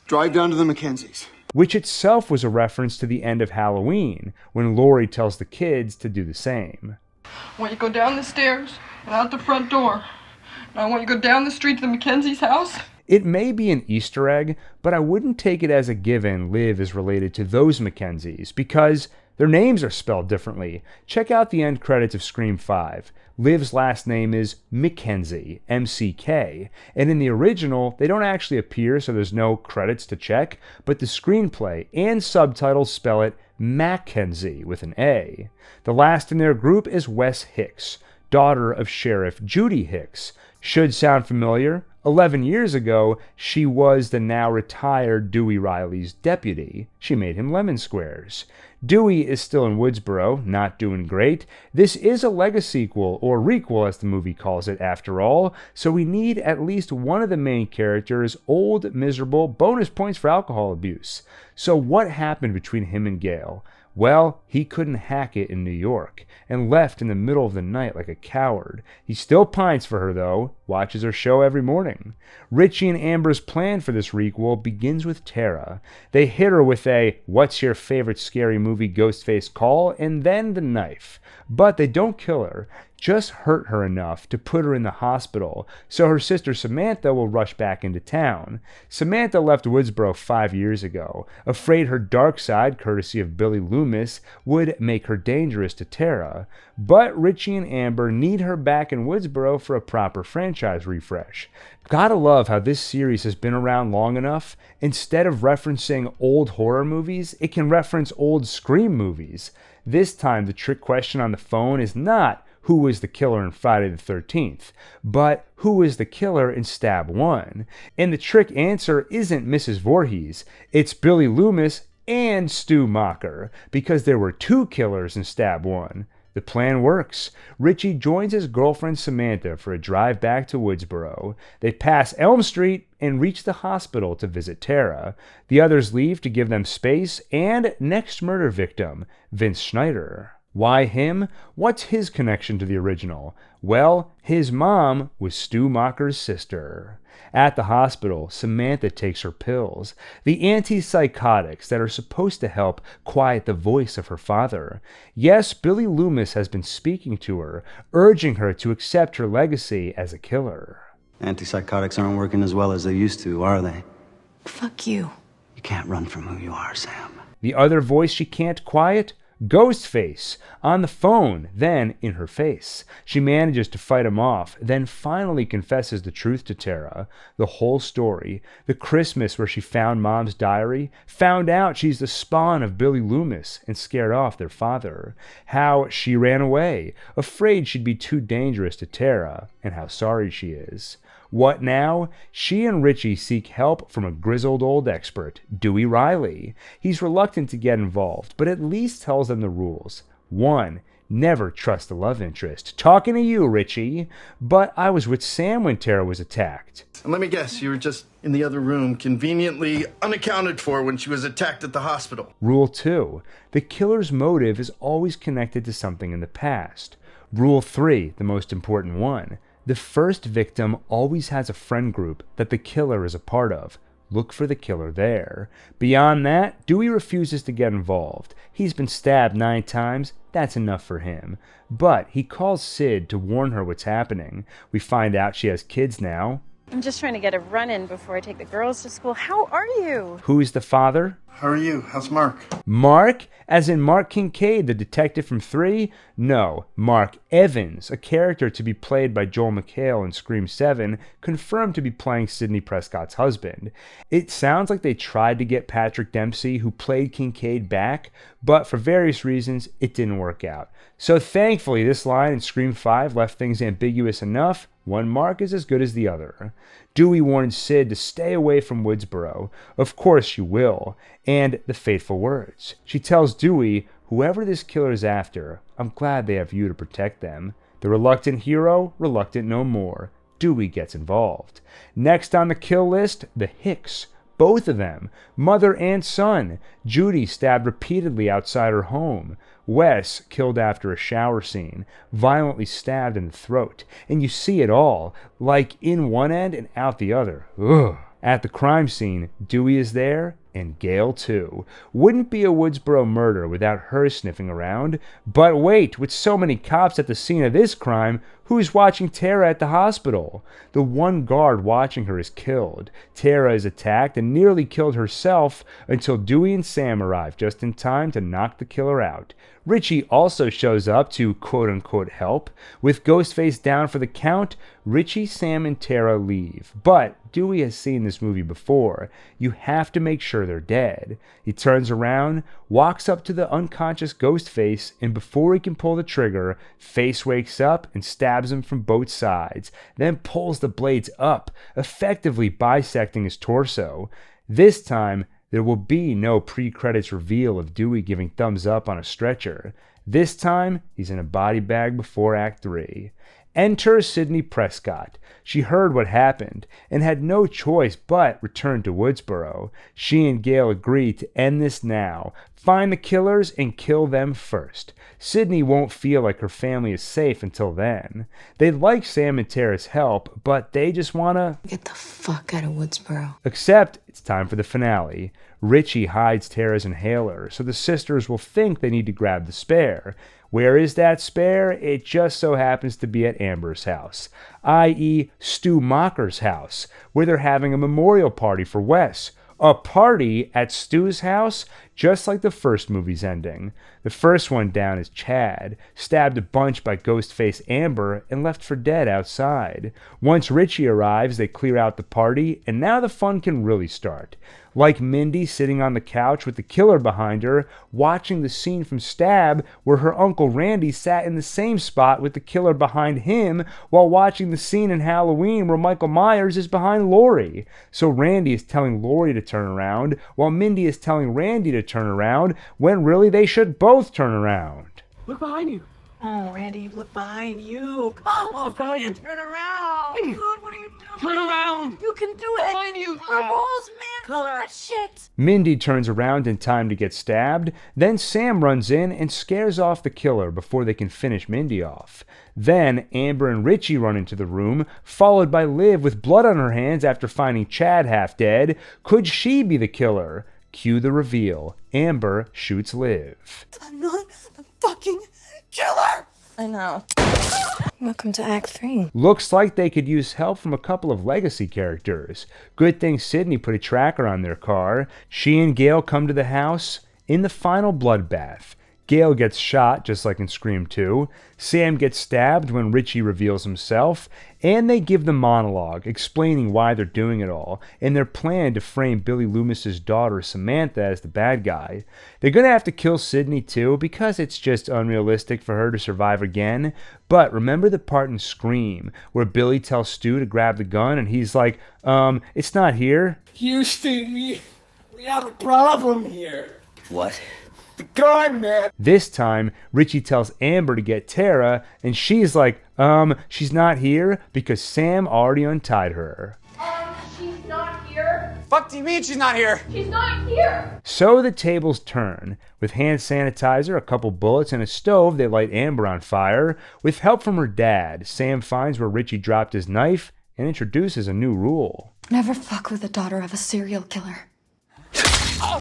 Drive down to the Mackenzies. Which itself was a reference to the end of Halloween, when Laurie tells the kids to do the same. I want you to go down the stairs and out the front door. And I want you to go down the street to the Mackenzie's house. It may be an Easter egg, but I wouldn't take it as a given Liv is related to those Mackenzies, because their names are spelled differently. Check out the end credits of Scream 5. Liv's last name is McKenzie, M-C-K, and in the original, they don't actually appear, so there's no credits to check, but the screenplay and subtitles spell it Mackenzie with an A. The last in their group is Wes Hicks, daughter of Sheriff Judy Hicks. Should sound familiar. 11 years ago, she was the now retired Dewey Riley's deputy. She made him lemon squares. Dewey is still in Woodsboro, not doing great. This is a Lego sequel, or requel as the movie calls it after all, so we need at least one of the main characters old, miserable, bonus points for alcohol abuse. So what happened between him and Gail? Well, he couldn't hack it in New York, and left in the middle of the night like a coward. He still pines for her, though, watches her show every morning. Richie and Amber's plan for this requel begins with Tara. They hit her with a, "What's your favorite scary movie Ghostface call?" and then the knife. But they don't kill her, just hurt her enough to put her in the hospital, so her sister Samantha will rush back into town. Samantha left Woodsboro 5 years ago, afraid her dark side, courtesy of Billy Loomis, would make her dangerous to Tara. But Richie and Amber need her back in Woodsboro for a proper franchise refresh. Gotta love how this series has been around long enough, instead of referencing old horror movies, it can reference old Scream movies. This time the trick question on the phone is not who was the killer in Friday the 13th, but who was the killer in Stab 1. And the trick answer isn't Mrs. Voorhees, it's Billy Loomis and Stu Macher, because there were two killers in Stab 1. The plan works. Richie joins his girlfriend Samantha for a drive back to Woodsboro. They pass Elm Street and reach the hospital to visit Tara. The others leave to give them space and next murder victim, Vince Schneider. Why him? What's his connection to the original? Well, his mom was Stu Macher's sister. At the hospital, Samantha takes her pills, the antipsychotics that are supposed to help quiet the voice of her father. Yes, Billy Loomis has been speaking to her, urging her to accept her legacy as a killer. Antipsychotics aren't working as well as they used to, are they? Fuck you. You can't run from who you are, Sam. The other voice she can't quiet? Ghostface, on the phone, then in her face. She manages to fight him off, then finally confesses the truth to Tara. The whole story, the Christmas where she found Mom's diary, found out she's the spawn of Billy Loomis and scared off their father. How she ran away, afraid she'd be too dangerous to Tara, and how sorry she is. What now? She and Richie seek help from a grizzled old expert, Dewey Riley. He's reluctant to get involved, but at least tells them the rules. 1. Never trust a love interest. Talking to you, Richie. But I was with Sam when Tara was attacked. And let me guess, you were just in the other room, conveniently unaccounted for when she was attacked at the hospital. Rule 2. The killer's motive is always connected to something in the past. Rule 3, the most important one. The first victim always has a friend group that the killer is a part of. Look for the killer there. Beyond that, Dewey refuses to get involved. He's been stabbed 9 times. That's enough for him. But he calls Sid to warn her what's happening. We find out she has kids now. I'm just trying to get a run-in before I take the girls to school. How are you? Who's the father? How are you? How's Mark? Mark? As in Mark Kincaid, the detective from 3? No, Mark Evans, a character to be played by Joel McHale in Scream 7, confirmed to be playing Sidney Prescott's husband. It sounds like they tried to get Patrick Dempsey, who played Kincaid, back, but for various reasons, it didn't work out. So thankfully, this line in Scream 5 left things ambiguous enough. One Mark is as good as the other. Dewey warns Sid to stay away from Woodsboro. Of course she will. And the fateful words. She tells Dewey, whoever this killer is after, I'm glad they have you to protect them. The reluctant hero, reluctant no more. Dewey gets involved. Next on the kill list, the Hicks. Both of them, mother and son. Judy stabbed repeatedly outside her home. Wes killed after a shower scene, violently stabbed in the throat. And you see it all, like in one end and out the other. Ugh. At the crime scene, Dewey is there, and Gail too. Wouldn't be a Woodsboro murder without her sniffing around. But wait, with so many cops at the scene of this crime, who's watching Tara at the hospital? The one guard watching her is killed. Tara is attacked and nearly killed herself until Dewey and Sam arrive just in time to knock the killer out. Richie also shows up to quote-unquote help. With Ghostface down for the count, Richie, Sam, and Tara leave. But Dewey has seen this movie before. You have to make sure they're dead. He turns around, walks up to the unconscious Ghostface, and before he can pull the trigger, Face wakes up and stabs him from both sides, then pulls the blades up, effectively bisecting his torso. This time, there will be no pre-credits reveal of Dewey giving thumbs up on a stretcher. This time, he's in a body bag before Act 3. Enter Sidney Prescott. She heard what happened and had no choice but return to Woodsboro. She and Gail agree to end this now, find the killers and kill them first. Sidney won't feel like her family is safe until then. They'd like Sam and Tara's help, but they just wanna get the fuck out of Woodsboro. Except it's time for the finale. Richie hides Tara's inhaler, so the sisters will think they need to grab the spare. Where is that spare? It just so happens to be at Amber's house, i.e. Stu Macher's house, where they're having a memorial party for Wes. A party at Stu's house, just like the first movie's ending. The first one down is Chad, stabbed a bunch by Ghostface Amber and left for dead outside. Once Richie arrives, they clear out the party, and now the fun can really start. Like Mindy sitting on the couch with the killer behind her, watching the scene from Stab where her Uncle Randy sat in the same spot with the killer behind him while watching the scene in Halloween where Michael Myers is behind Laurie. So Randy is telling Laurie to turn around while Mindy is telling Randy to turn around when really they should both turn around. Look behind you. Oh, Randy, look behind you. Oh, Brian, turn around. God, what are you doing? Turn around. You can do it. Behind you. Almost, man. Color shit. Mindy turns around in time to get stabbed. Then Sam runs in and scares off the killer before they can finish Mindy off. Then Amber and Richie run into the room, followed by Liv with blood on her hands after finding Chad half dead. Could she be the killer? Cue the reveal. Amber shoots Liv. I'm not the fucking killer! I know. Welcome to Act 3. Looks like they could use help from a couple of legacy characters. Good thing Sydney put a tracker on their car. She and Gail come to the house. In the final bloodbath, Gail gets shot, just like in Scream 2. Sam gets stabbed when Richie reveals himself. And they give the monologue, explaining why they're doing it all, and their plan to frame Billy Loomis's daughter, Samantha, as the bad guy. They're going to have to kill Sydney too, because it's just unrealistic for her to survive again. But remember the part in Scream, where Billy tells Stu to grab the gun, and he's like, it's not here? Houston, we have a problem here. What? The gun, man. This time, Richie tells Amber to get Tara, and she's like, she's not here because Sam already untied her. She's not here. Fuck do you mean she's not here? She's not here. So the tables turn. With hand sanitizer, a couple bullets, and a stove, they light Amber on fire. With help from her dad, Sam finds where Richie dropped his knife and introduces a new rule. Never fuck with the daughter of a serial killer.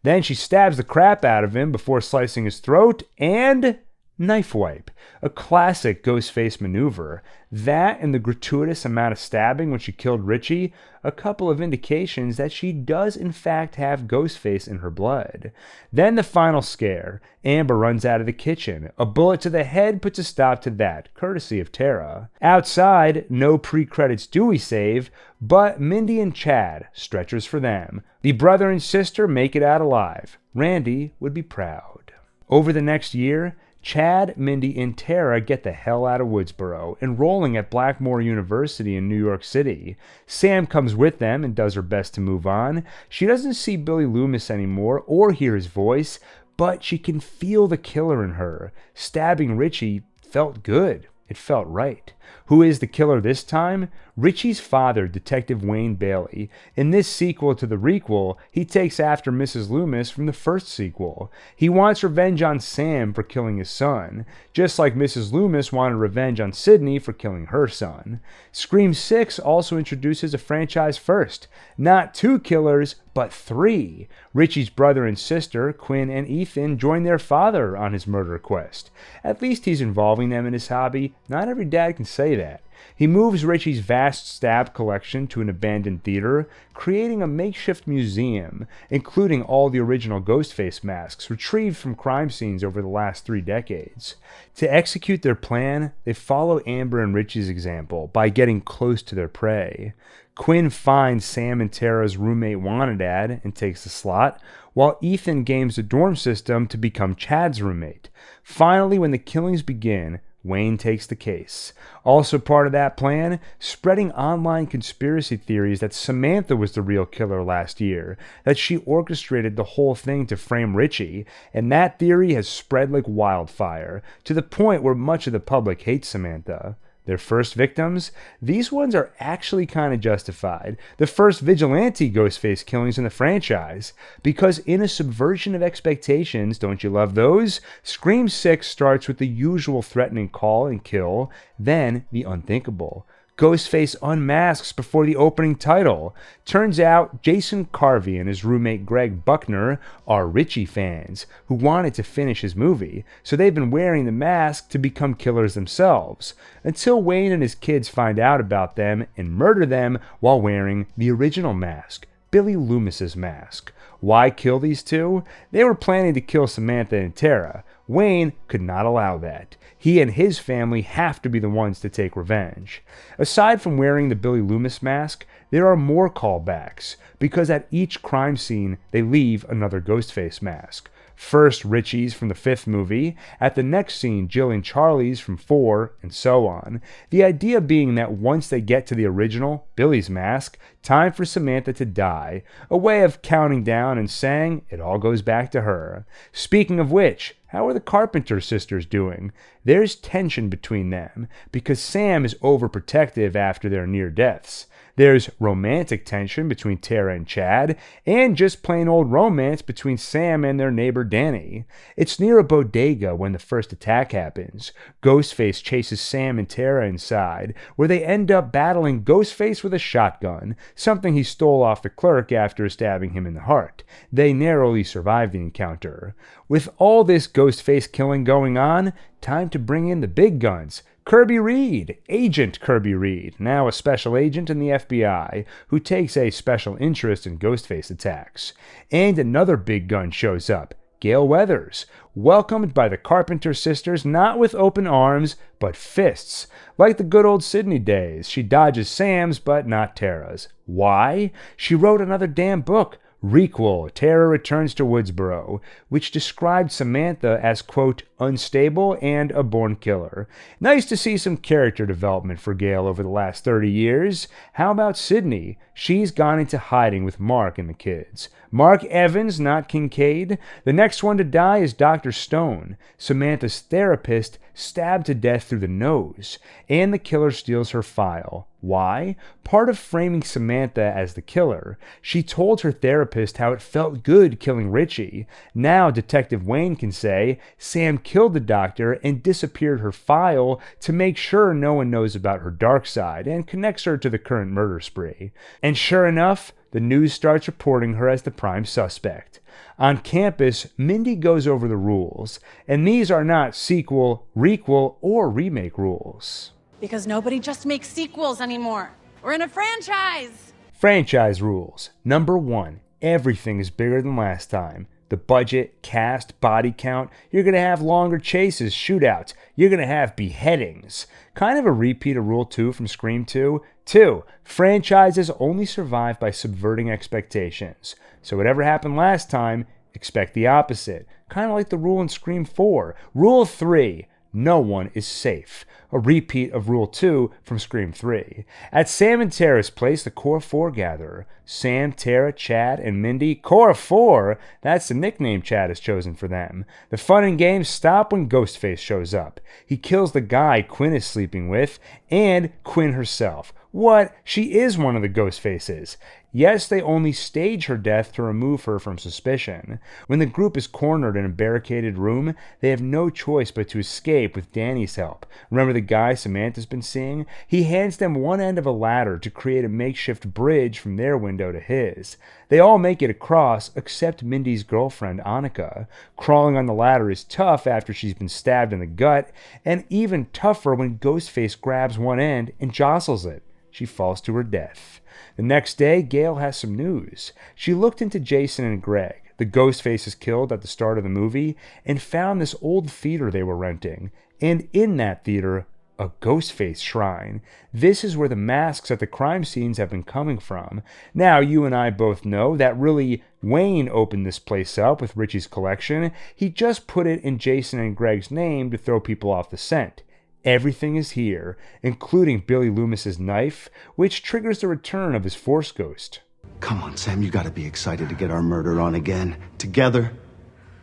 Then she stabs the crap out of him before slicing his throat, and knife wipe. A classic Ghostface maneuver. That and the gratuitous amount of stabbing when she killed Richie, a couple of indications that she does in fact have Ghostface in her blood. Then the final scare. Amber runs out of the kitchen. A bullet to the head puts a stop to that, courtesy of Tara. Outside, no pre-credits Dewey save, but Mindy and Chad, stretchers for them. The brother and sister make it out alive. Randy would be proud. Over the next year, Chad, Mindy, and Tara get the hell out of Woodsboro, enrolling at Blackmore University in New York City. Sam comes with them and does her best to move on. She doesn't see Billy Loomis anymore or hear his voice, but she can feel the killer in her. Stabbing Richie felt good. It felt right. Who is the killer this time? Richie's father, Detective Wayne Bailey. In this sequel to the requel, he takes after Mrs. Loomis from the first sequel. He wants revenge on Sam for killing his son, just like Mrs. Loomis wanted revenge on Sydney for killing her son. Scream 6 also introduces a franchise first. Not 2 killers, but 3. Richie's brother and sister, Quinn and Ethan, join their father on his murder quest. At least he's involving them in his hobby. Not every dad can say that. He moves Richie's vast stab collection to an abandoned theater, creating a makeshift museum, including all the original Ghostface masks retrieved from crime scenes over the last 3 decades. To execute their plan, they follow Amber and Richie's example by getting close to their prey. Quinn finds Sam and Tara's roommate wanted ad and takes the slot, while Ethan games the dorm system to become Chad's roommate. Finally, when the killings begin, Wayne takes the case. Also part of that plan, spreading online conspiracy theories that Samantha was the real killer last year, that she orchestrated the whole thing to frame Richie, and that theory has spread like wildfire, to the point where much of the public hates Samantha. Their first victims? These ones are actually kind of justified. The first vigilante Ghostface killings in the franchise. Because in a subversion of expectations, don't you love those? Scream 6 starts with the usual threatening call and kill, then the unthinkable. Ghostface unmasks before the opening title. Turns out Jason Carvey and his roommate Greg Buckner are Richie fans who wanted to finish his movie, so they've been wearing the mask to become killers themselves, until Wayne and his kids find out about them and murder them while wearing the original mask, Billy Loomis's mask. Why kill these two? They were planning to kill Samantha and Tara. Wayne could not allow that. He and his family have to be the ones to take revenge. Aside from wearing the Billy Loomis mask, there are more callbacks, because at each crime scene they leave another Ghostface mask. First Richie's from the 5th movie, at the next scene Jill and Charlie's from 4, and so on. The idea being that once they get to the original, Billy's mask, time for Samantha to die, a way of counting down and saying it all goes back to her. Speaking of which, How are the Carpenter sisters doing? There's tension between them because Sam is overprotective after their near deaths. There's romantic tension between Tara and Chad, and just plain old romance between Sam and their neighbor Danny. It's near a bodega when the first attack happens. Ghostface chases Sam and Tara inside, where they end up battling Ghostface with a shotgun, something he stole off the clerk after stabbing him in the heart. They narrowly survive the encounter. With all this Ghostface killing going on, time to bring in the big guns. Kirby Reed, Agent Kirby Reed, now a special agent in the FBI, who takes a special interest in Ghostface attacks. And another big gun shows up, Gale Weathers, welcomed by the Carpenter sisters not with open arms, but fists. Like the good old Sydney days, she dodges Sam's but not Tara's. Why? She wrote another damn book, Requel, Tara Returns to Woodsboro, which described Samantha as, quote, unstable and a born killer. Nice to see some character development for Gale over the last 30 years. How about Sydney? She's gone into hiding with Mark and the kids. Mark Evans, not Kincaid. The next one to die is Dr. Stone, Samantha's therapist, stabbed to death through the nose. And the killer steals her file. Why? Part of framing Samantha as the killer. She told her therapist how it felt good killing Richie. Now Detective Wayne can say Sam killed the doctor and disappeared her file to make sure no one knows about her dark side and connects her to the current murder spree. And sure enough, the news starts reporting her as the prime suspect. On campus, Mindy goes over the rules, and these are not sequel, requel, or remake rules. Because nobody just makes sequels anymore. We're in a franchise. Franchise rules. Number 1, everything is bigger than last time. The budget, cast, body count. You're going to have longer chases, shootouts. You're going to have beheadings. Kind of a repeat of Rule 2 from Scream 2. 2, franchises only survive by subverting expectations. So whatever happened last time, expect the opposite. Kind of like the rule in Scream 4. Rule 3, no one is safe. A repeat of Rule 2 from Scream 3. At Sam and Tara's place, the Core 4 gather. Sam, Tara, Chad, and Mindy. Core 4? That's the nickname Chad has chosen for them. The fun and games stop when Ghostface shows up. He kills the guy Quinn is sleeping with, and Quinn herself. What? She is one of the Ghostfaces. Yes, they only stage her death to remove her from suspicion. When the group is cornered in a barricaded room, they have no choice but to escape with Danny's help. Remember the guy Samantha's been seeing? He hands them one end of a ladder to create a makeshift bridge from their window to his. They all make it across, except Mindy's girlfriend, Annika. Crawling on the ladder is tough after she's been stabbed in the gut, and even tougher when Ghostface grabs one end and jostles it. She falls to her death. The next day, Gale has some news. She looked into Jason and Greg, the Ghostfaces killed at the start of the movie, and found this old theater they were renting. And in that theater, a Ghostface shrine. This is where the masks at the crime scenes have been coming from. Now, you and I both know that really Wayne opened this place up with Richie's collection. He just put it in Jason and Greg's name to throw people off the scent. Everything is here, including Billy Loomis's knife, which triggers the return of his Force Ghost. Come on, Sam, you gotta be excited to get our murder on again. Together.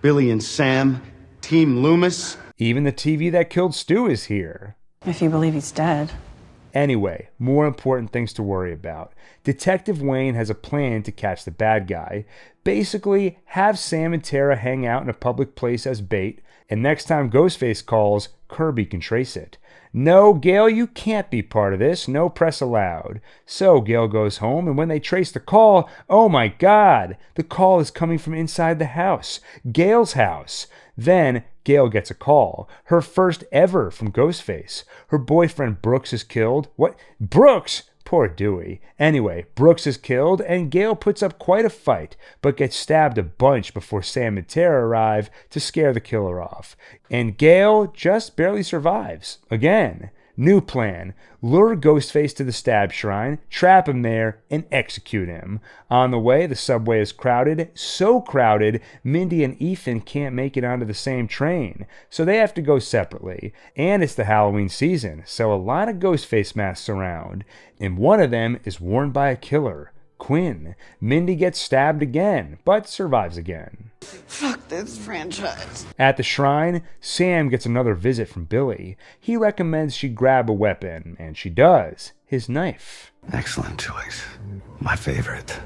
Billy and Sam, Team Loomis. Even the TV that killed Stu is here. If you believe he's dead. Anyway, more important things to worry about. Detective Wayne has a plan to catch the bad guy. Basically, have Sam and Tara hang out in a public place as bait, and next time Ghostface calls, Kirby can trace it. No, Gale, you can't be part of this. No press allowed. So Gale goes home, and when they trace the call, oh my God, the call is coming from inside the house. Gale's house. Then Gale gets a call. Her first ever from Ghostface. Her boyfriend Brooks is killed. What? Brooks? Poor Dewey. Anyway, Brooks is killed, and Gale puts up quite a fight, but gets stabbed a bunch before Sam and Tara arrive to scare the killer off. And Gale just barely survives. Again. New plan. Lure Ghostface to the stab shrine, trap him there, and execute him. On the way, the subway is crowded. So crowded, Mindy and Ethan can't make it onto the same train. So they have to go separately. And it's the Halloween season, so a lot of Ghostface masks around. And one of them is worn by a killer, Quinn. Mindy gets stabbed again, but survives again. Fuck this franchise. At the shrine, Sam gets another visit from Billy. He recommends she grab a weapon, and she does. His knife. Excellent choice. My favorite.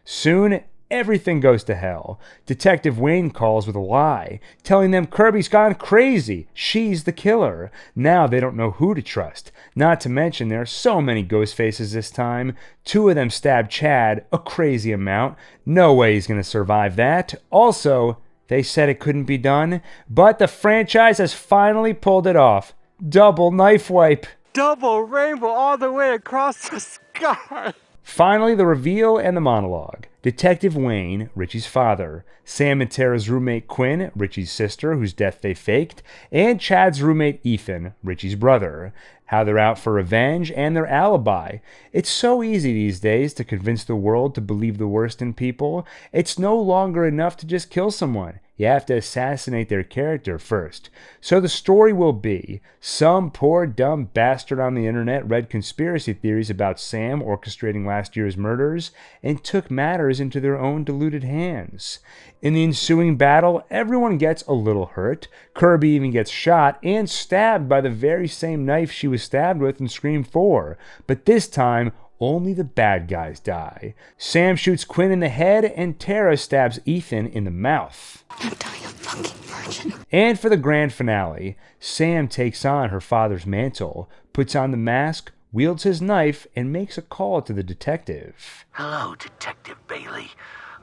Soon, everything goes to hell. Detective Wayne calls with a lie, telling them Kirby's gone crazy. She's the killer. Now they don't know who to trust. Not to mention there are so many ghost faces this time. 2 of them stabbed Chad a crazy amount. No way he's going to survive that. Also, they said it couldn't be done, but the franchise has finally pulled it off. Double knife wipe. Double rainbow all the way across the sky. Finally, the reveal and the monologue. Detective Wayne, Richie's father, Sam and Tara's roommate Quinn, Richie's sister, whose death they faked, and Chad's roommate Ethan, Richie's brother. How they're out for revenge and their alibi. It's so easy these days to convince the world to believe the worst in people. It's no longer enough to just kill someone. You have to assassinate their character first. So the story will be, some poor dumb bastard on the internet read conspiracy theories about Sam orchestrating last year's murders and took matters into their own deluded hands. In the ensuing battle, everyone gets a little hurt. Kirby even gets shot and stabbed by the very same knife she was stabbed with in Scream 4. But this time, only the bad guys die. Sam shoots Quinn in the head, and Tara stabs Ethan in the mouth. I'm dying a fucking virgin. And for the grand finale, Sam takes on her father's mantle, puts on the mask, wields his knife, and makes a call to the detective. Hello, Detective Bailey.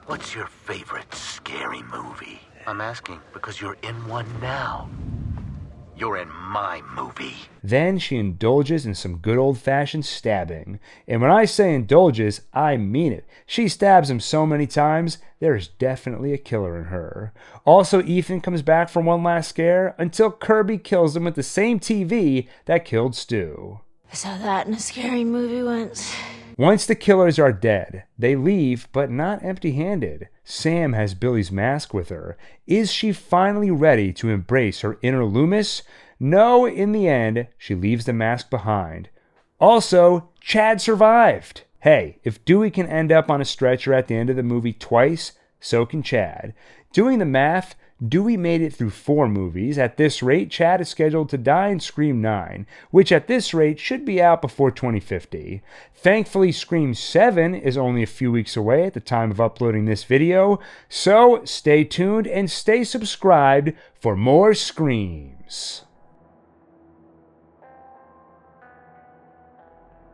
What's your favorite scary movie? I'm asking because you're in one now. You're in my movie. Then she indulges in some good old-fashioned stabbing. And when I say indulges, I mean it. She stabs him so many times, there's definitely a killer in her. Also, Ethan comes back for one last scare until Kirby kills him with the same TV that killed Stu. I saw that in a scary movie once. Once the killers are dead, they leave, but not empty-handed. Sam has Billy's mask with her. Is she finally ready to embrace her inner Loomis? No, in the end, she leaves the mask behind. Also, Chad survived. Hey, if Dewey can end up on a stretcher at the end of the movie twice, so can Chad. Doing the math, Dewey made it through 4 movies. At this rate, Chad is scheduled to die in Scream 9, which at this rate should be out before 2050. Thankfully, Scream 7 is only a few weeks away at the time of uploading this video, so stay tuned and stay subscribed for more Screams.